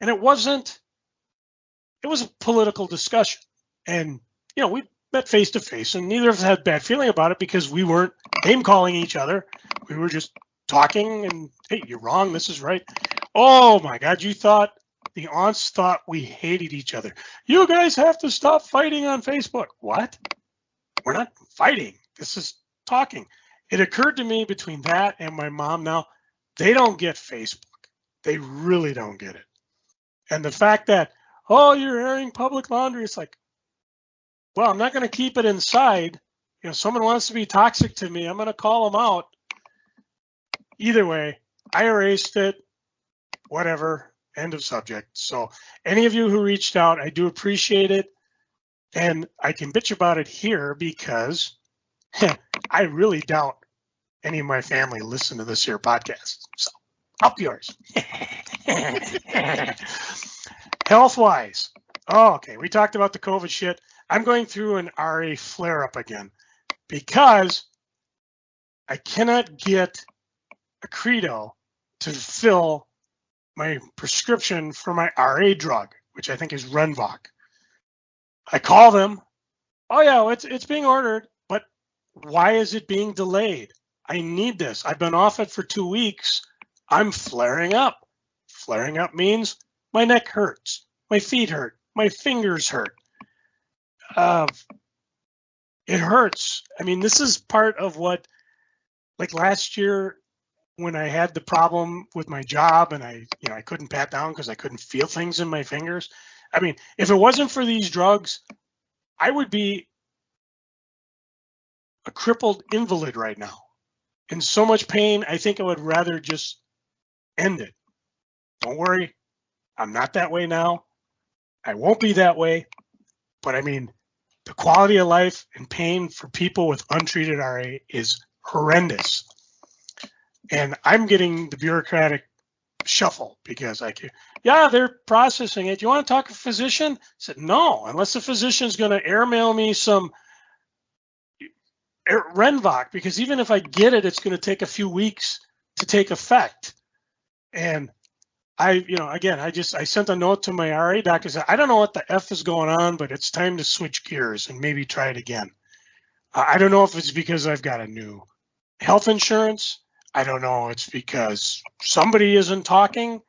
And it was a political discussion. And, we met face to face, and neither of us had a bad feeling about it because we weren't name calling each other. We were just talking and, hey, you're wrong. This is right. Oh my God. The aunts thought we hated each other. You guys have to stop fighting on Facebook. What? We're not fighting. This is talking. It occurred to me between that and my mom now, they don't get Facebook. They really don't get it. And the fact that, oh, you're airing public laundry, it's like, well, I'm not going to keep it inside. Someone wants to be toxic to me, I'm going to call them out. Either way, I erased it, whatever, end of subject. So any of you who reached out, I do appreciate it. And I can bitch about it here because I really doubt any of my family listen to this here podcast. So up yours. Health-wise. Oh, okay. We talked about the COVID shit. I'm going through an RA flare-up again because I cannot get a Credo to fill my prescription for my RA drug, which I think is Renvoc. I call them. Oh, yeah, it's being ordered, but why is it being delayed? I need this. I've been off it for 2 weeks. I'm flaring up. Flaring up means my neck hurts, my feet hurt, my fingers hurt. It hurts. I mean, this is part of what, like last year when I had the problem with my job and I couldn't pat down because I couldn't feel things in my fingers. I mean, if it wasn't for these drugs, I would be a crippled invalid right now. In so much pain, I think I would rather just end it. Don't worry, I'm not that way now. I won't be that way. But I mean, the quality of life and pain for people with untreated RA is horrendous. And I'm getting the bureaucratic shuffle because they're processing it. You want to talk to a physician? I said, no, unless the physician's going to airmail me some Renvoc, because even if I get it, it's going to take a few weeks to take effect. And I sent a note to my RA doctor. Said, I don't know what the F is going on, but it's time to switch gears and maybe try it again. I don't know if it's because I've got a new health insurance. I don't know. It's because somebody isn't talking.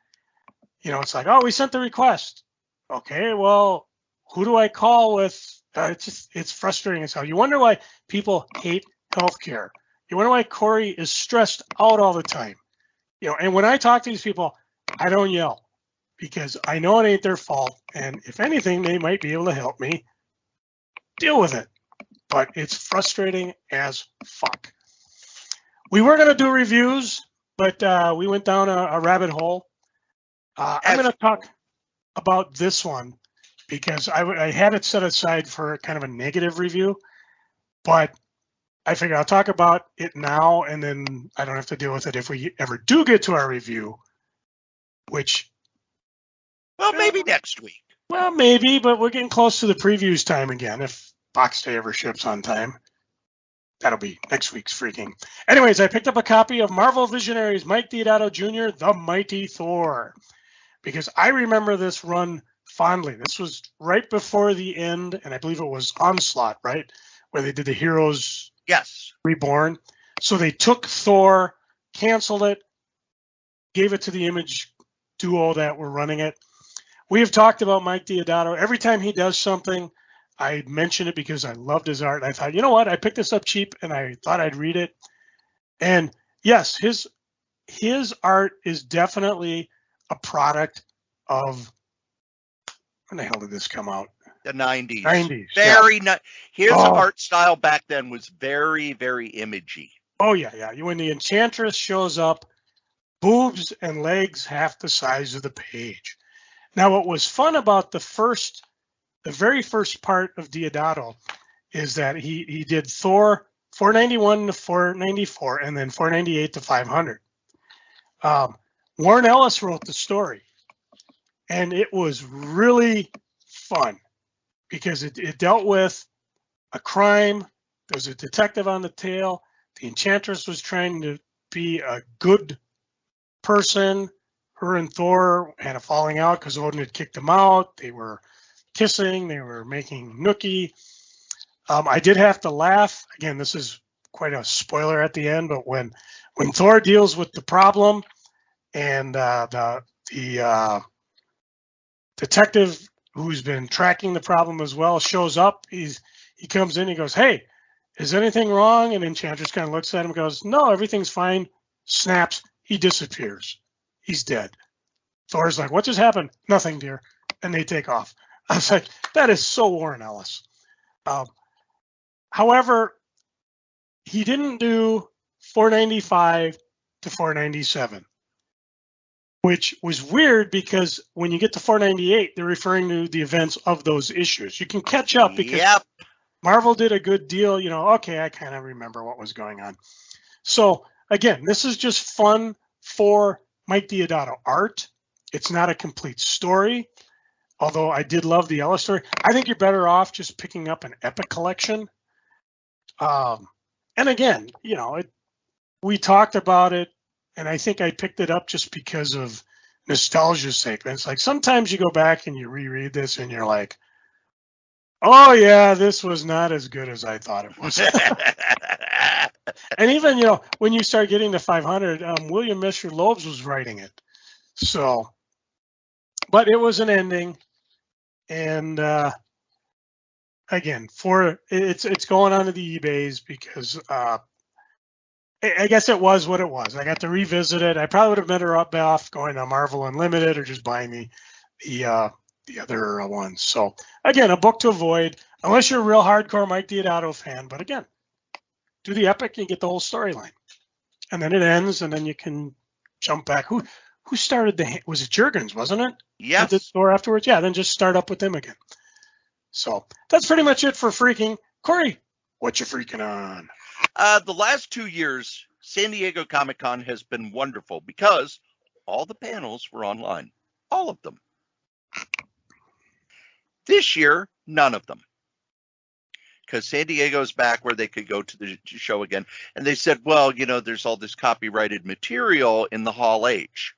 It's like, oh, we sent the request. Okay, well, who do I call with? It's frustrating as hell. You wonder why people hate healthcare. You wonder why Cory is stressed out all the time. And when I talk to these people, I don't yell because I know it ain't their fault. And if anything, they might be able to help me deal with it. But it's frustrating as fuck. We were going to do reviews, but we went down a rabbit hole. I'm going to talk about this one because I had it set aside for kind of a negative review, but I figure I'll talk about it now and then I don't have to deal with it if we ever do get to our review, which... Well, maybe next week. Well, maybe, but we're getting close to the previews time again if Box Day ever ships on time. That'll be next week's freaking. Anyways, I picked up a copy of Marvel Visionaries Mike Deodato Jr., The Mighty Thor, because I remember this run fondly. This was right before the end, and I believe it was Onslaught, right, where they did the Heroes Reborn. So they took Thor, canceled it, gave it to the Image duo that were running it. We have talked about Mike Deodato. Every time he does something, I mention it because I loved his art. I thought, you know what? I picked this up cheap and I thought I'd read it. And yes, his art is definitely a product of, when the hell did this come out? The 90s. 90s. Very nice. His art style back then was very, very imagey. Oh, yeah. When the Enchantress shows up, boobs and legs half the size of the page. Now, what was fun about the very first part of Deodato is that he did Thor 491 to 494 and then 498 to 500. Warren Ellis wrote the story, and it was really fun because it dealt with a crime. There was a detective on the tail. The Enchantress was trying to be a good person her and Thor had a falling out because Odin had kicked them out. They were kissing. They were making nookie. I did have to laugh. Again, this is quite a spoiler at the end, but when Thor deals with the problem and the detective who's been tracking the problem as well shows up, he comes in, he goes, "Hey, is anything wrong?" And Enchantress kind of looks at him and goes, "No, everything's fine." Snaps, he disappears. He's dead. Thor's like, "What just happened?" "Nothing, dear." And they take off. I was like, that is so Warren Ellis. However, he didn't do 495 to 497, which was weird because when you get to 498, they're referring to the events of those issues. You can catch up because Marvel did a good deal. You know, okay, I kind of remember what was going on. So again, this is just fun for Mike Deodato art. It's not a complete story, although I did love the Ellis story. I think you're better off just picking up an Epic collection. And again, you know, we talked about it, and I think I picked it up just because of nostalgia's sake. And it's like sometimes you go back and you reread this and you're like, oh yeah, this was not as good as I thought it was. And even, you know, when you start getting to 500, William Mr. Loebs was writing it. So, but it was an ending, and again, it's going onto the eBays because I guess it was what it was. I got to revisit it. I probably would have better off going to Marvel Unlimited or just buying the other ones. So again, a book to avoid unless you're a real hardcore Mike Deodato fan. But again, do the Epic and get the whole storyline, and then it ends, and then you can jump back. Who started was it Jurgens, wasn't it? Yes. The store afterwards? Yeah, then just start up with them again. So that's pretty much it for freaking. Cory, what you freaking on? The last 2 years, San Diego Comic-Con has been wonderful because all the panels were online. All of them. This year, none of them. Because San Diego's back where they could go to the show again. And they said, well, you know, there's all this copyrighted material in the Hall H.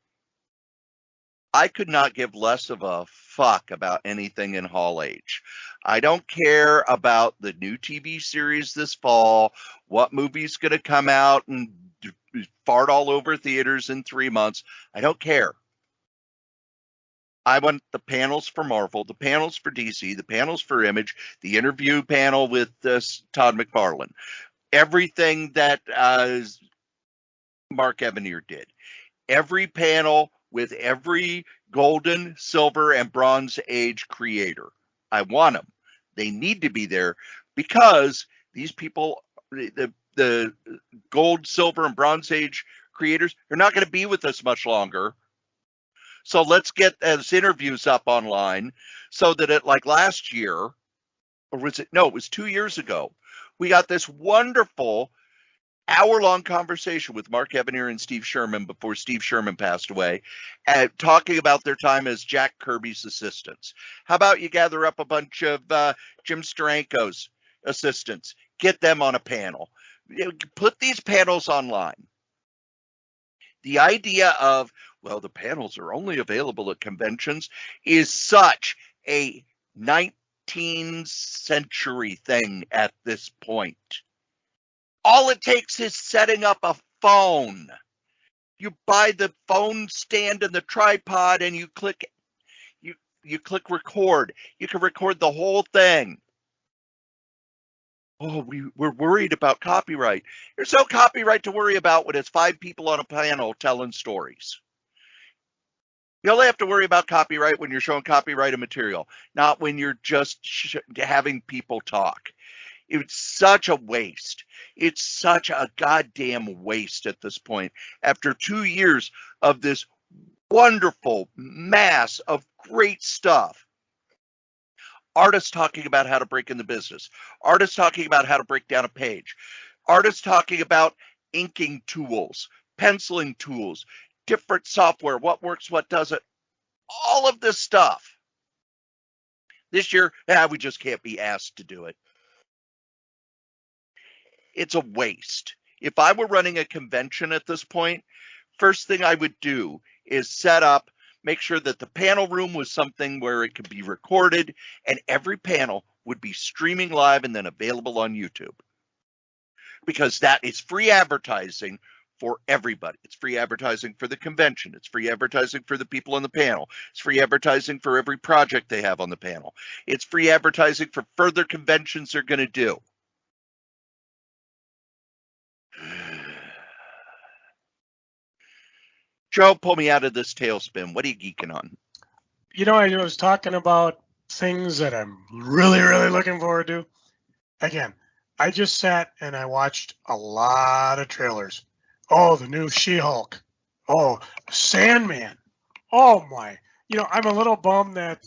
I could not give less of a fuck about anything in Hall H. I don't care about the new TV series this fall, what movie's going to come out and fart all over theaters in 3 months. I don't care. I want the panels for Marvel, the panels for DC, the panels for Image, the interview panel with Todd McFarlane, everything that Mark Evanier did. Every panel with every golden, silver, and bronze age creator. I want them. They need to be there because these people, the gold, silver, and bronze age creators, they're not going to be with us much longer. So let's get those interviews up online so that it, like last year, or was it? No, it was 2 years ago. We got this wonderful hour-long conversation with Mark Evanier and Steve Sherman before Steve Sherman passed away, talking about their time as Jack Kirby's assistants. How about you gather up a bunch of Jim Steranko's assistants, get them on a panel, put these panels online. The idea of, well, the panels are only available at conventions is such a 19th century thing at this point. All it takes is setting up a phone. You buy the phone stand and the tripod and you click click record. You can record the whole thing. Oh, we're worried about copyright. There's no copyright to worry about when it's 5 people on a panel telling stories. You only have to worry about copyright when you're showing copyrighted material, not when you're just having people talk. It's such a waste. It's such a goddamn waste at this point. After 2 years of this wonderful mass of great stuff. Artists talking about how to break in the business. Artists talking about how to break down a page. Artists talking about inking tools, penciling tools, different software, what works, what doesn't. All of this stuff. This year, we just can't be asked to do it. It's a waste. If I were running a convention at this point, first thing I would do is set up, make sure that the panel room was something where it could be recorded, and every panel would be streaming live and then available on YouTube. Because that is free advertising for everybody. It's free advertising for the convention. It's free advertising for the people on the panel. It's free advertising for every project they have on the panel. It's free advertising for further conventions they're going to do. Joe, pull me out of this tailspin. What are you geeking on? You know, I was talking about things that I'm really, really looking forward to. Again, I just sat and I watched a lot of trailers. Oh, the new She-Hulk. Oh, Sandman. Oh, my. You know, I'm a little bummed that,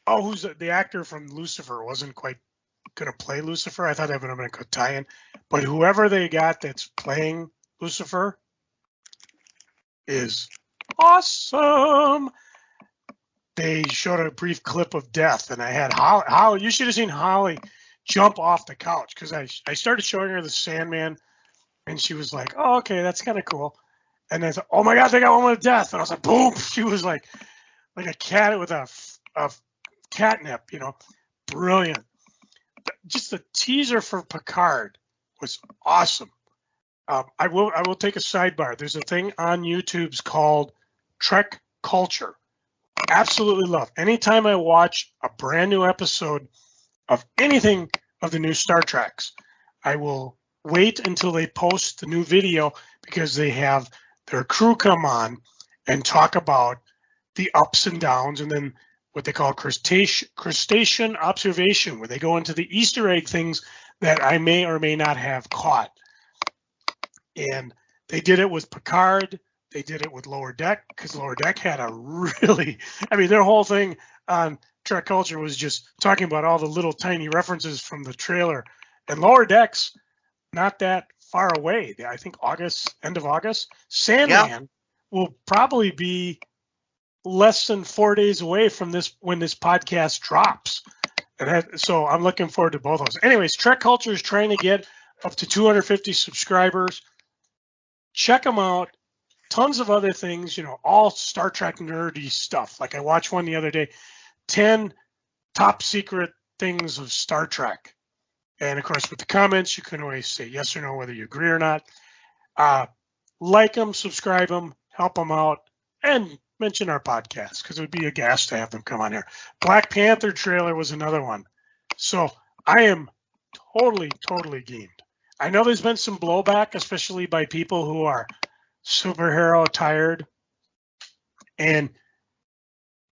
who's the actor from Lucifer wasn't quite going to play Lucifer. I thought that would have been a good tie-in. But whoever they got that's playing Lucifer is awesome. They showed a brief clip of death, and I had Holly. You should have seen Holly jump off the couch because I started showing her the Sandman, and she was like, "Oh, okay, that's kind of cool." And then I thought, "Oh my God, they got one with death!" And I was like, "Boom!" She was like a cat with a catnip, you know, brilliant. Just the teaser for Picard was awesome. I will take a sidebar. There's a thing on YouTube's called Trek Culture. Absolutely love. Anytime I watch a brand new episode of anything of the new Star Treks, I will wait until they post the new video because they have their crew come on and talk about the ups and downs, and then what they call crustacean observation, where they go into the Easter egg things that I may or may not have caught. And they did it with Picard. They did it with Lower Deck because Lower Deck had a really, their whole thing on Trek Culture was just talking about all the little tiny references from the trailer. And Lower Deck's not that far away. I think end of August. Sandman will probably be less than 4 days away from this when this podcast drops. So I'm looking forward to both of those. Anyways, Trek Culture is trying to get up to 250 subscribers. Check them out. Tons of other things, you know, all Star Trek nerdy stuff. Like I watched one the other day, 10 top secret things of Star Trek. And of course, with the comments, you can always say yes or no, whether you agree or not. Like them, subscribe them, help them out, and mention our podcast because it would be a gas to have them come on here. Black Panther trailer was another one. So I am totally gamed. I know there's been some blowback, especially by people who are superhero tired, and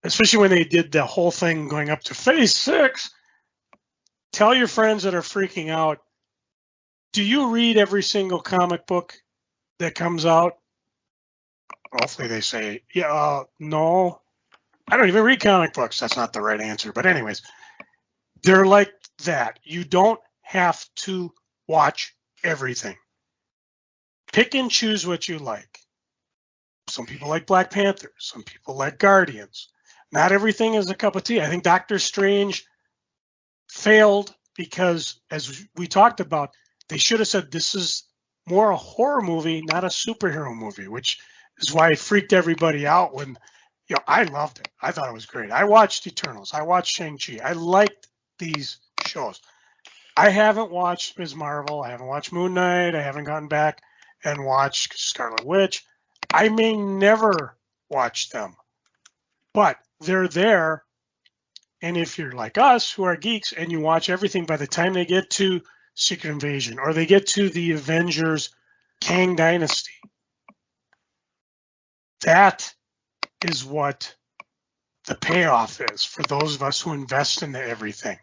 especially when they did the whole thing going up to phase 6. Tell your friends that are freaking out, do you read every single comic book that comes out? Hopefully they say, no, I don't even read comic books. That's not the right answer. But anyways, they're like that. You don't have to watch everything. Pick and choose what you like. Some people like Black Panther. Some people like Guardians. Not everything is a cup of tea. I think Doctor Strange failed because, as we talked about, they should have said this is more a horror movie, not a superhero movie, which is why it freaked everybody out when, I loved it. I thought it was great. I watched Eternals. I watched Shang-Chi. I liked these shows. I haven't watched Ms. Marvel. I haven't watched Moon Knight. I haven't gone back and watched Scarlet Witch. I may never watch them, but they're there. And if you're like us who are geeks and you watch everything, by the time they get to Secret Invasion or they get to the Avengers Kang Dynasty, that is what the payoff is for those of us who invest into everything.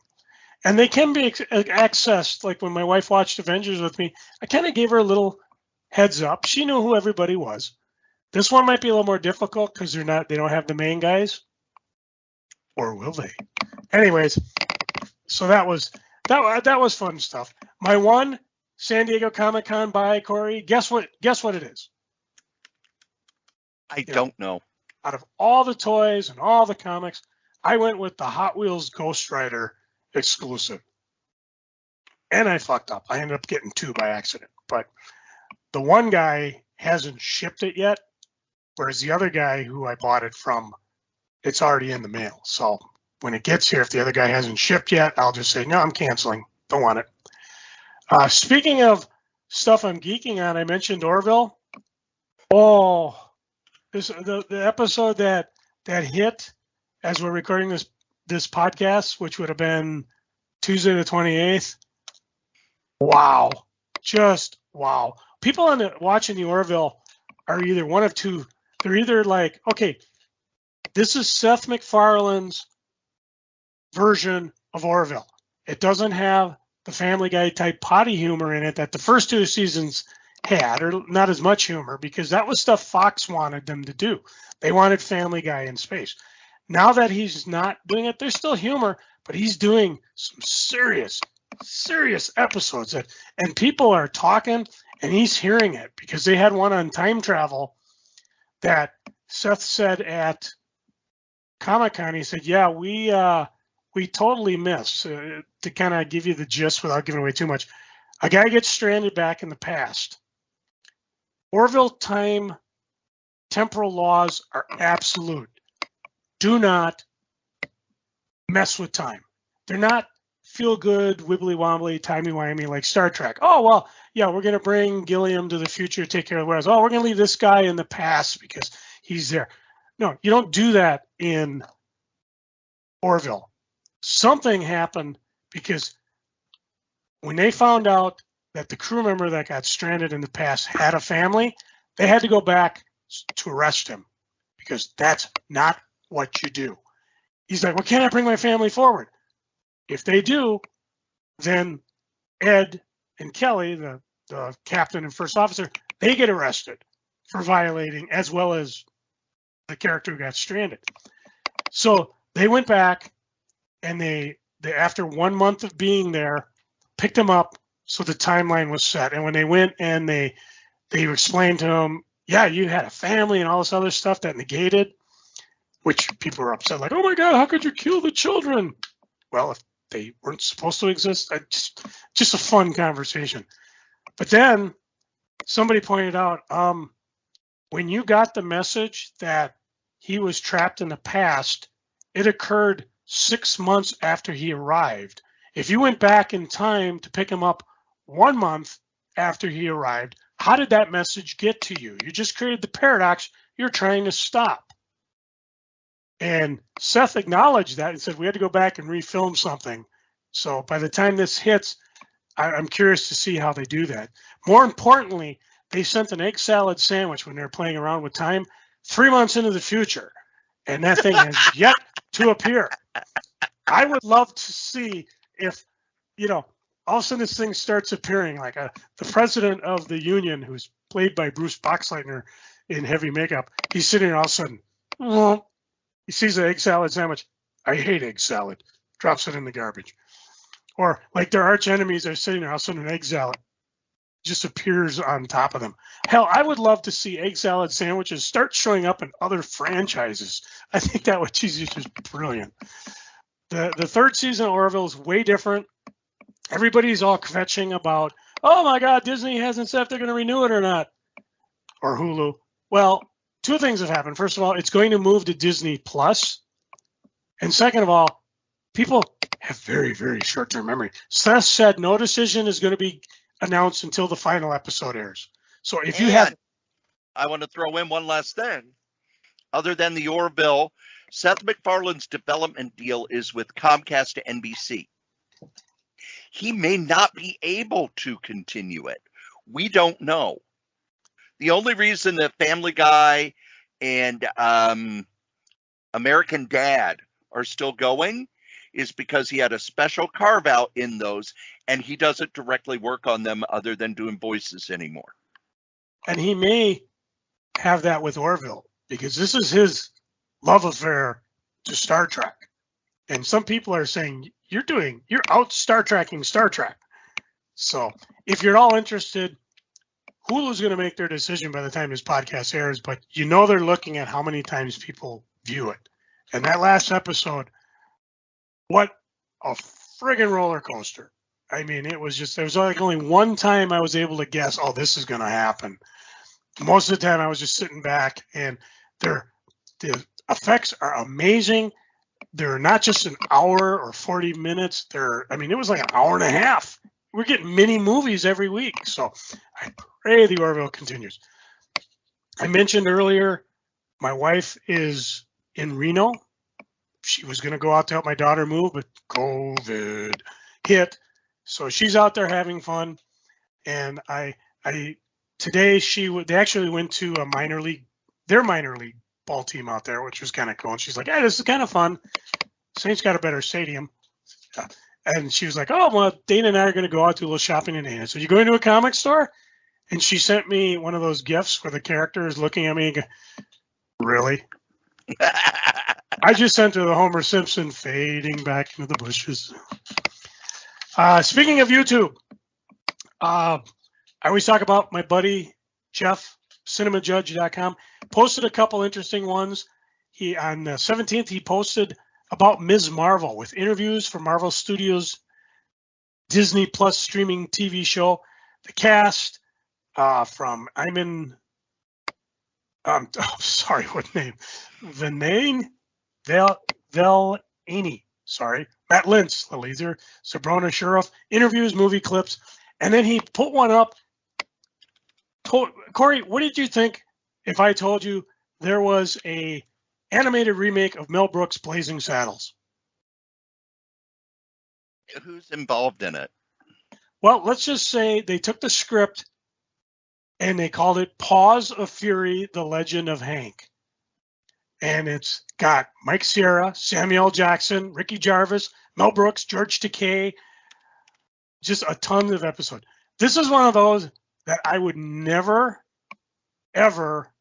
And they can be accessed. Like when my wife watched Avengers with me, I kind of gave her a little heads up. She knew who everybody was. This one might be a little more difficult because they don't have the main guys. Or will they? Anyways, so that was fun stuff. My one San Diego Comic-Con buy, Cory, guess what it is? I don't know. Out of all the toys and all the comics, I went with the Hot Wheels Ghost Rider exclusive. And I fucked up. I ended up getting 2 by accident. But the one guy hasn't shipped it yet. Whereas the other guy who I bought it from, it's already in the mail. So when it gets here, if the other guy hasn't shipped yet, I'll just say, no, I'm canceling. Don't want it. Speaking of stuff I'm geeking on, I mentioned Orville. Oh, the episode that hit as we're recording this podcast, which would have been Tuesday the 28th. Wow. Just wow. People watching the Orville are either one of two. They're either like, okay, this is Seth MacFarlane's version of Orville. It doesn't have the Family Guy type potty humor in it that the first two seasons had, or not as much humor, because that was stuff Fox wanted them to do. They wanted Family Guy in space. Now that he's not doing it, there's still humor, but he's doing some serious episodes and people are talking and he's hearing it, because they had one on time travel that Seth said at Comic-Con. He said, yeah, we totally missed, to kind of give you the gist without giving away too much. A guy gets stranded back in the past. Orville time temporal laws are absolute. Do not mess with time. They're not feel good, wibbly wobbly, timey wimey like Star Trek. Oh, well, yeah, we're going to bring Gilliam to the future to take care of the West. Oh, we're going to leave this guy in the past because he's there. No, you don't do that in Orville. Something happened because when they found out that the crew member that got stranded in the past had a family, they had to go back to arrest him, because that's not what you do. He's like, well, can't I bring my family forward? If they do, then Ed and Kelly, the captain and first officer, they get arrested for violating, as well as the character who got stranded. So they went back and they after 1 month of being there, picked him up, so the timeline was set. And when they went and they explained to him, yeah, you had a family and all this other stuff that negated, which people were upset, like, oh my God, how could you kill the children? Well, if they weren't supposed to exist, just a fun conversation. But then somebody pointed out, when you got the message that he was trapped in the past, it occurred 6 months after he arrived. If you went back in time to pick him up 1 month after he arrived, how did that message get to you? You just created the paradox you're trying to stop. And Seth acknowledged that and said, we had to go back and refilm something. So by the time this hits, I'm curious to see how they do that. More importantly, they sent an egg salad sandwich when they were playing around with time 3 months into the future. And that thing has yet to appear. I would love to see if, all of a sudden this thing starts appearing, like the president of the union, who's played by Bruce Boxleitner in heavy makeup. He's sitting there all of a sudden, he sees an egg salad sandwich. I hate egg salad. Drops it in the garbage. Or like their arch enemies are sitting there, all of a sudden an egg salad just appears on top of them. Hell, I would love to see egg salad sandwiches start showing up in other franchises. I think that would just brilliant. The third season of Orville is way different. Everybody's all kvetching about, oh my God, Disney hasn't said if they're going to renew it or not. Or Hulu. Well, two things have happened. First of all, it's going to move to Disney Plus. And second of all, people have very, very short-term memory. Seth said no decision is going to be announced until the final episode airs. So if you have... I want to throw in one last thing. Other than the Orville, Seth MacFarlane's development deal is with Comcast to NBC. He may not be able to continue it. We don't know. The only reason that Family Guy and American Dad are still going is because he had a special carve out in those, and he doesn't directly work on them other than doing voices anymore. And he may have that with Orville, because this is his love affair to Star Trek. And some people are saying, you're out Star Trekking Star Trek. So if you're all interested, Hulu's going to make their decision by the time this podcast airs, but they're looking at how many times people view it. And that last episode, what a friggin' roller coaster. I mean, there was like only one time I was able to guess, oh, this is going to happen. most of the time I was just sitting back, and the effects are amazing. They're not just an hour or 40 minutes. It was like an hour and a half. We're getting mini movies every week. So I pray the Orville continues. I mentioned earlier, my wife is in Reno. She was going to go out to help my daughter move, but COVID hit. So she's out there having fun. And today they actually went to their minor league ball team out there, which was kind of cool. And she's like, "Hey, this is kind of fun. Saints got a better stadium." And she was like, "Oh, well, Dana and I are going to go out to a little shopping in Dana. So you going to a comic store?" And she sent me one of those gifs where the character is looking at me and go, "Really?" I just sent her the Homer Simpson fading back into the bushes. Speaking of YouTube, I always talk about my buddy Jeff, cinemajudge.com, posted a couple interesting ones. On the 17th, he posted about Ms. Marvel with interviews from Marvel Studios' Disney Plus streaming TV show. The cast from sorry, what name? Vinane Velani. Sorry. Matt Lintz, the laser, Sabrina Sheriff, interviews, movie clips. And then he put one up. Cory, what did you think if I told you there was a animated remake of Mel Brooks' Blazing Saddles? Who's involved in it? Well, let's just say they took the script and they called it Paws of Fury, The Legend of Hank. And it's got Mike Sierra, Samuel L. Jackson, Ricky Jarvis, Mel Brooks, George Takei, just a ton of episodes. This is one of those that I would never, ever,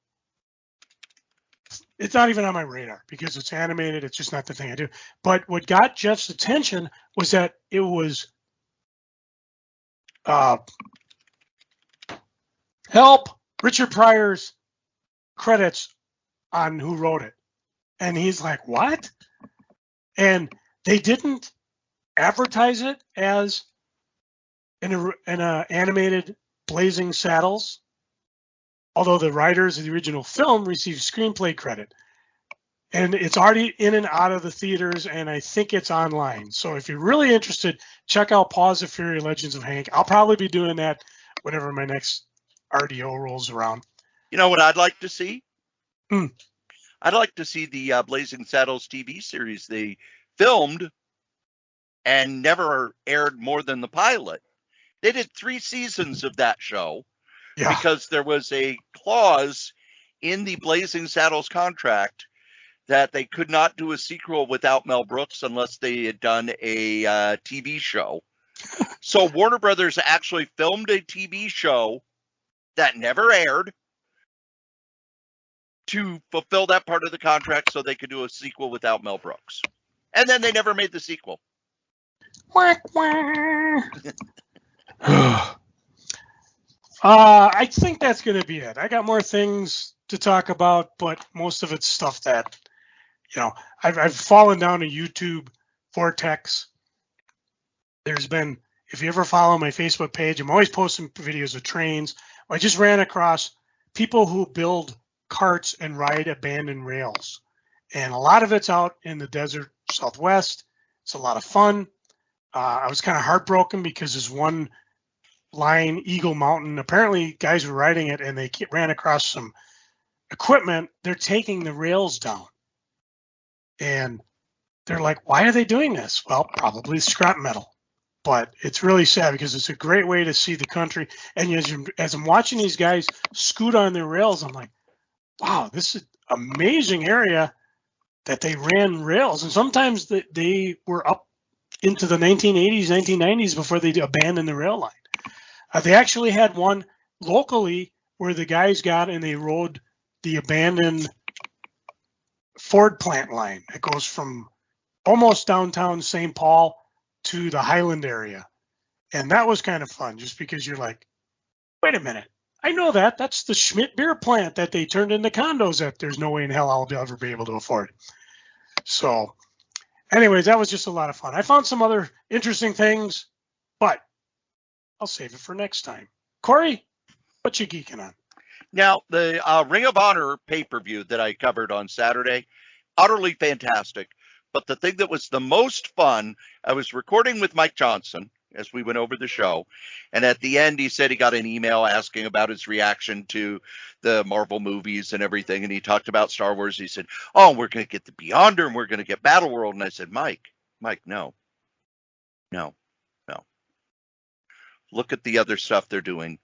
it's not even on my radar because it's animated. It's just not the thing I do. But what got Jeff's attention was that it was Richard Pryor's credits on who wrote it. And he's like, "What?" And they didn't advertise it as an animated Blazing Saddles, although the writers of the original film received screenplay credit. And it's already in and out of the theaters, and I think it's online. So if you're really interested, check out Paws of Fury, Legends of Hank. I'll probably be doing that whenever my next RDO rolls around. You know what I'd like to see? I'd like to see the Blazing Saddles TV series they filmed and never aired more than the pilot. They did 3 seasons of that show because there was a clause in the Blazing Saddles contract that they could not do a sequel without Mel Brooks unless they had done a TV show. So Warner Brothers actually filmed a TV show that never aired to fulfill that part of the contract so they could do a sequel without Mel Brooks. And then they never made the sequel. Quack, quack. I think that's going to be it. I got more things to talk about, but most of it's stuff that, I've fallen down a YouTube vortex. There's been, if you ever follow my Facebook page, I'm always posting videos of trains. I just ran across people who build carts and ride abandoned rails. And a lot of it's out in the desert Southwest. It's a lot of fun. I was kind of heartbroken because there's one line, Eagle Mountain. Apparently, guys were riding it and they ran across some equipment. They're taking the rails down. And they're like, "Why are they doing this?" Well, probably scrap metal. But it's really sad because it's a great way to see the country. And as I'm watching these guys scoot on their rails, I'm like, wow, this is an amazing area that they ran rails. And sometimes they were up into the 1980s, 1990s before they abandoned the rail line. They actually had one locally where the guys got and they rode the abandoned Ford plant line. It goes from almost downtown St. Paul to the Highland area. And that was kind of fun just because you're like, wait a minute. I know that. That's the Schmidt beer plant that they turned into condos that there's no way in hell I'll ever be able to afford. So anyways, that was just a lot of fun. I found some other interesting things, but I'll save it for next time. Cory, what you geeking on? Now, the Ring of Honor pay-per-view that I covered on Saturday, utterly fantastic. But the thing that was the most fun, I was recording with Mike Johnson as we went over the show. And at the end, he said he got an email asking about his reaction to the Marvel movies and everything. And he talked about Star Wars. He said, oh, we're going to get the Beyonder and we're going to get Battle World. And I said, Mike, no. Look at the other stuff they're doing.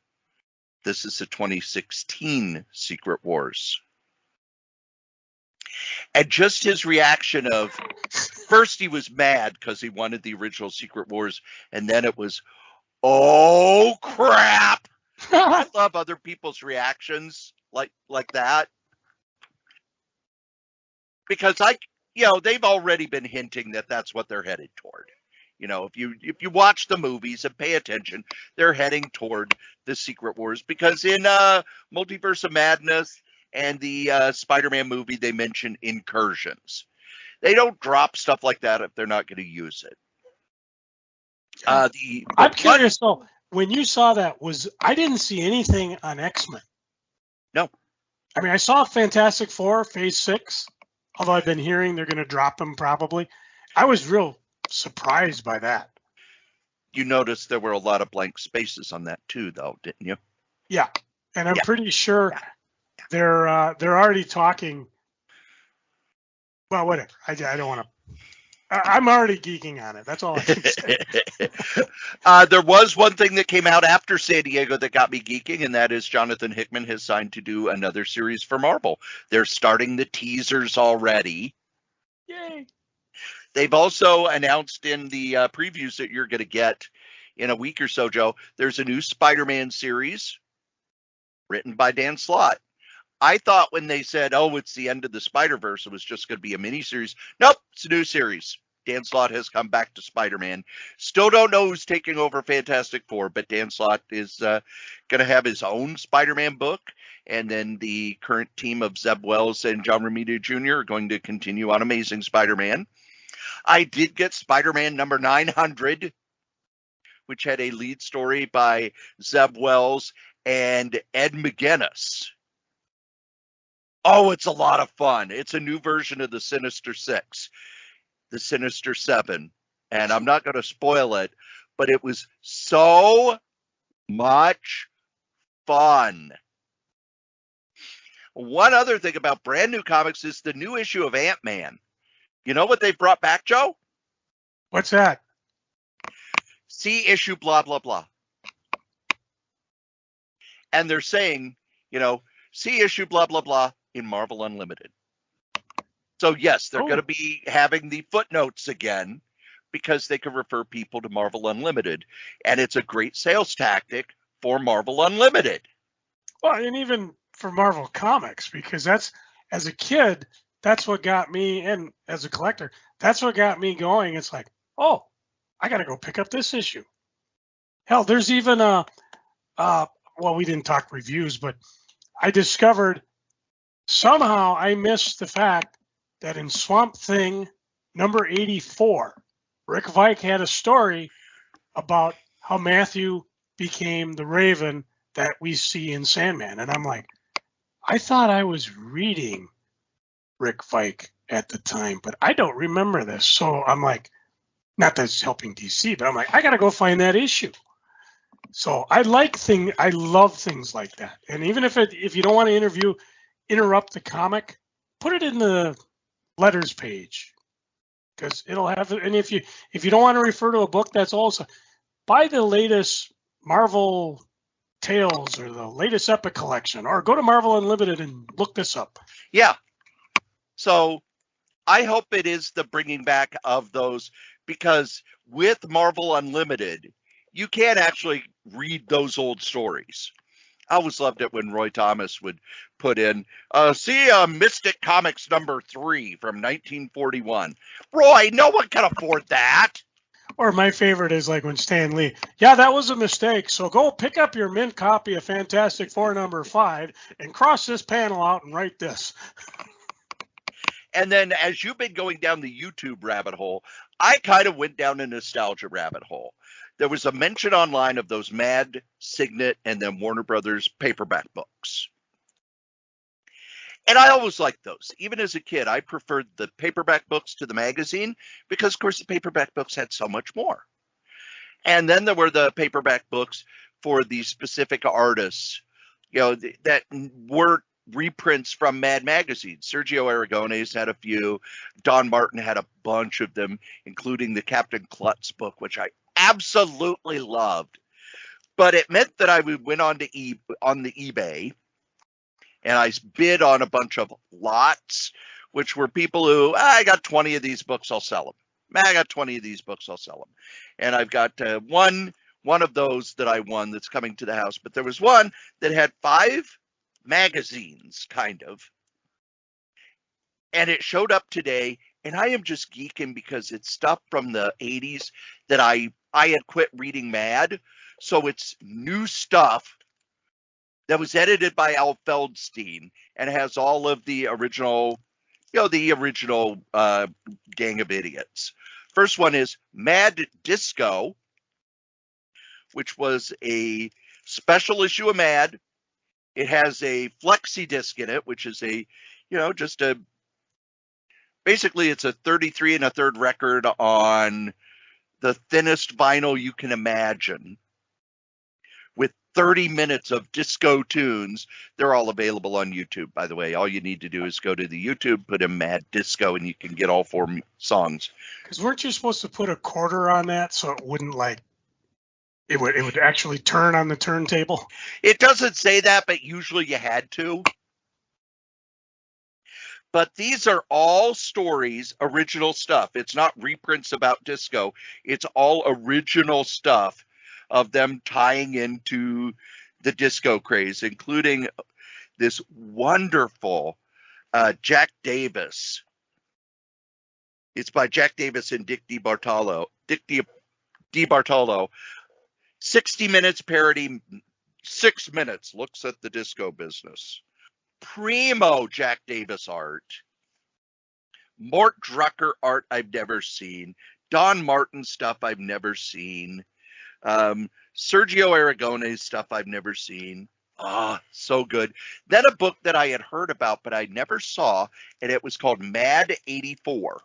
This is the 2016 Secret Wars. And just his reaction of, first he was mad because he wanted the original Secret Wars, and then it was, oh crap. I love other people's reactions like that. Because they've already been hinting that that's what they're headed toward. If you watch the movies and pay attention, they're heading toward the Secret Wars, because in Multiverse of Madness and the Spider-Man movie, they mention incursions. They don't drop stuff like that if they're not going to use it. I'm curious though, when you saw that, I didn't see anything on X-Men. No. I mean, I saw Fantastic Four Phase 6, although I've been hearing they're going to drop them probably. I was real surprised by that. You noticed there were a lot of blank spaces on that too, though, didn't you? Yeah, and I'm pretty sure they're already talking. Well, whatever. I don't want to. I'm already geeking on it. That's all I can say. There was one thing that came out after San Diego that got me geeking, and that is Jonathan Hickman has signed to do another series for Marvel. They're starting the teasers already. Yay! They've also announced in the previews that you're going to get in a week or so, Joe, there's a new Spider-Man series written by Dan Slott. I thought when they said, oh, it's the end of the Spider-Verse, it was just going to be a mini-series. Nope, it's a new series. Dan Slott has come back to Spider-Man. Still don't know who's taking over Fantastic Four, but Dan Slott is going to have his own Spider-Man book. And then the current team of Zeb Wells and John Romita Jr. are going to continue on Amazing Spider-Man. I did get Spider-Man number 900, which had a lead story by Zeb Wells and Ed McGuinness. Oh, it's a lot of fun. It's a new version of the Sinister Six, the Sinister Seven. And I'm not going to spoil it, but it was so much fun. One other thing about brand new comics is the new issue of Ant-Man. You know what they've brought back, Joe? What's that? See issue blah, blah, blah. And they're saying, see issue blah, blah, blah in Marvel Unlimited. So, yes, they're going to be having the footnotes again because they can refer people to Marvel Unlimited. And it's a great sales tactic for Marvel Unlimited. Well, and even for Marvel Comics, because that's, as a kid, that's what got me, and as a collector, that's what got me going. It's like, oh, I got to go pick up this issue. Hell, there's even well, we didn't talk reviews, but I discovered somehow I missed the fact that in Swamp Thing number 84, Rick Veitch had a story about how Matthew became the Raven that we see in Sandman. And I'm like, I thought I was reading Rick Veitch at the time, but I don't remember this. So I'm like, not that it's helping DC, but I'm like, I got to go find that issue. So I love things like that. And even if you don't want to interrupt the comic, put it in the letters page, because it'll have it. And if you don't want to refer to a book, that's also buy the latest Marvel Tales or the latest Epic collection, or go to Marvel Unlimited and look this up. Yeah. So I hope it is the bringing back of those, because with Marvel Unlimited, you can't actually read those old stories. I always loved it when Roy Thomas would put in, see Mystic Comics number 3 from 1941. Roy, no one can afford that. Or my favorite is like when Stan Lee, yeah, that was a mistake. So go pick up your mint copy of Fantastic Four number 5 and cross this panel out and write this. And then as you've been going down the YouTube rabbit hole, I kind of went down a nostalgia rabbit hole. There was a mention online of those Mad, Signet, and then Warner Brothers paperback books. And I always liked those. Even as a kid, I preferred the paperback books to the magazine because, of course, the paperback books had so much more. And then there were the paperback books for the specific artists, that weren't reprints from Mad magazine. Sergio Aragones had a few. Don Martin had a bunch of them, including the Captain Klutz book, which I absolutely loved. But it meant that I went on the eBay and I bid on a bunch of lots, which were people who, I got 20 of these books, I'll sell them. I got 20 of these books, I'll sell them. And I've got one of those that I won that's coming to the house. But there was one that had 5 magazines, kind of. And it showed up today, and I am just geeking because it's stuff from the 80s that I had quit reading Mad. So it's new stuff that was edited by Al Feldstein and has all of the original, Gang of Idiots. First one is Mad Disco, which was a special issue of Mad. It has a flexi disc in it, which is basically it's a 33 1/3 record on the thinnest vinyl you can imagine, with 30 minutes of disco tunes. They're all available on YouTube, by the way. All you need to do is go to the YouTube, put in Mad Disco, and you can get all 4 songs. Because weren't you supposed to put a quarter on that so it wouldn't it would actually turn on the turntable? It doesn't say that, but usually you had to. But these are all stories, original stuff. It's not reprints about disco. It's all original stuff of them tying into the disco craze, including this wonderful Jack Davis. It's by Jack Davis and Dick DeBartolo. 60 minutes parody, 6 minutes, looks at the disco business. Primo Jack Davis art. Mort Drucker art I've never seen. Don Martin stuff I've never seen. Sergio Aragones stuff I've never seen. So good. Then a book that I had heard about but I never saw, and it was called Mad 84.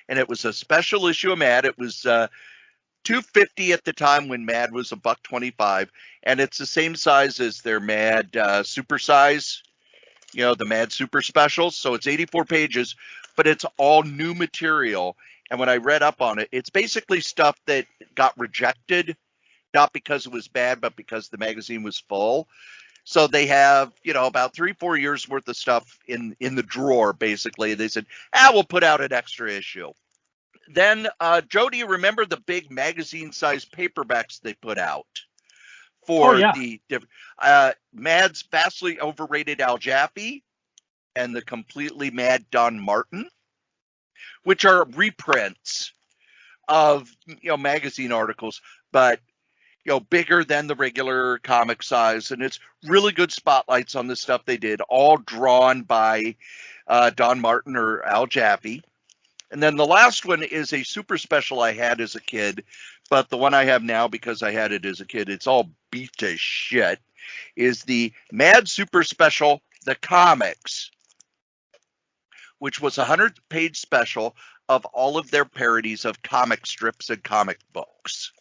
And it was a special issue of Mad. It was $2.50 at the time when Mad was $1.25, and it's the same size as their Mad super size, the Mad super specials. So it's 84 pages, but it's all new material. And when I read up on it, it's basically stuff that got rejected, not because it was bad, but because the magazine was full. So they have, about 3-4 years worth of stuff in the drawer, basically. They said, we'll put out an extra issue. Then, Joe, do you remember the big magazine-sized paperbacks they put out for the Mad's vastly overrated Al Jaffe and the completely mad Don Martin, which are reprints of magazine articles, but bigger than the regular comic size, and it's really good spotlights on the stuff they did, all drawn by Don Martin or Al Jaffe. And then the last one is a super special I had as a kid, but the one I have now, because I had it as a kid, it's all beat to shit, is the Mad Super Special, The Comics, which was a 100-page special of all of their parodies of comic strips and comic books.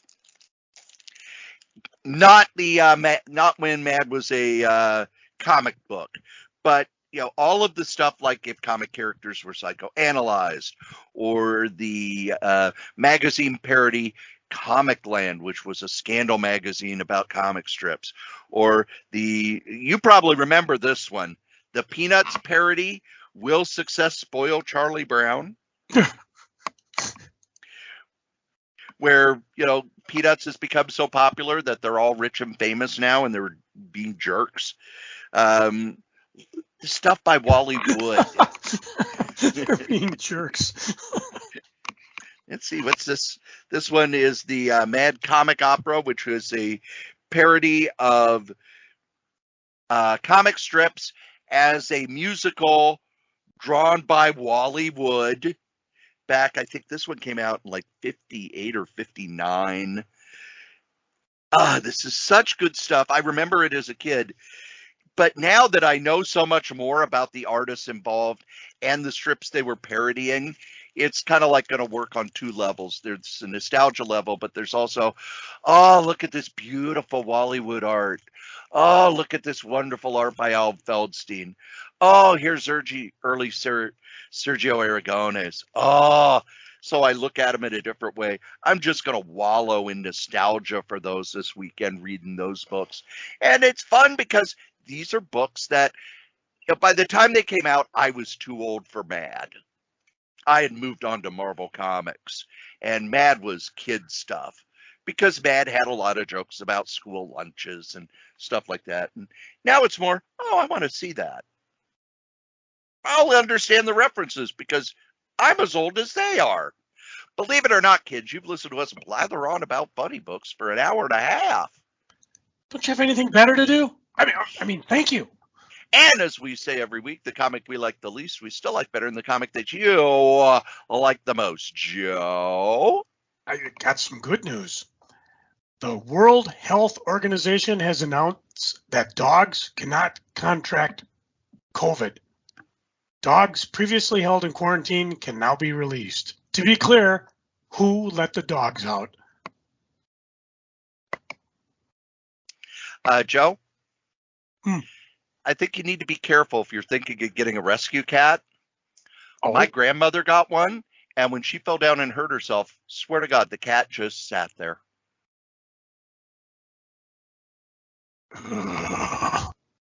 Not when Mad was a comic book, but all of the stuff, like if comic characters were psychoanalyzed, or the magazine parody Comic Land, which was a scandal magazine about comic strips, or you probably remember this one, the Peanuts parody, Will Success Spoil Charlie Brown? Where, Peanuts has become so popular that they're all rich and famous now and they're being jerks. Stuff by Wally Wood. They're being jerks. Let's see, what's this? This one is the Mad Comic Opera, which was a parody of comic strips as a musical drawn by Wally Wood. Back, I think this one came out in like 58 or 59. This is such good stuff. I remember it as a kid. But now that I know so much more about the artists involved and the strips they were parodying, it's kind of like going to work on two levels. There's a nostalgia level, but there's also, oh, look at this beautiful Bollywood art. Oh, look at this wonderful art by Al Feldstein. Oh, here's early Sergio Aragones. Oh, so I look at them in a different way. I'm just going to wallow in nostalgia for those this weekend, reading those books. And it's fun because these are books that, by the time they came out, I was too old for Mad. I had moved on to Marvel Comics, and Mad was kid stuff because Mad had a lot of jokes about school lunches and stuff like that. And now it's more, oh, I want to see that. I'll understand the references because I'm as old as they are. Believe it or not, kids, you've listened to us blather on about funny books for an hour and a half. Don't you have anything better to do? I mean, thank you. And as we say every week, the comic we like the least, we still like better than the comic that you like the most. Joe? I got some good news. The World Health Organization has announced that dogs cannot contract COVID. Dogs previously held in quarantine can now be released. To be clear, who let the dogs out? Joe? I think you need to be careful if you're thinking of getting a rescue cat. Oh. My grandmother got one, and when she fell down and hurt herself, swear to God, the cat just sat there.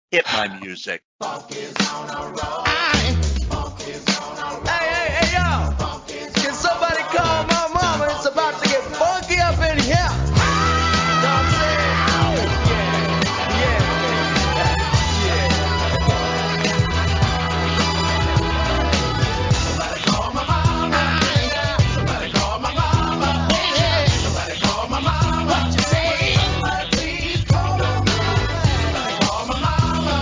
Hit my music. Hey, yo! Can somebody call my mama? It's about to get funky up in here. Know what I'm saying? Somebody call my mama. Somebody call my mama. Somebody call my mama. What you say? Somebody please call my mama. Somebody call my mama.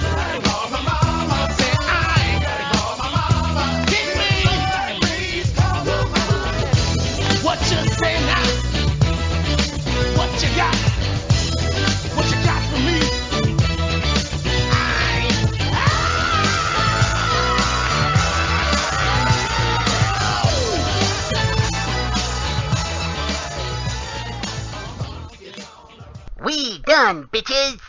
Somebody call my mama. Say I gotta call my mama. Get me. Somebody please call my mama. What you say now? What you got? What you got for me? We done, bitches!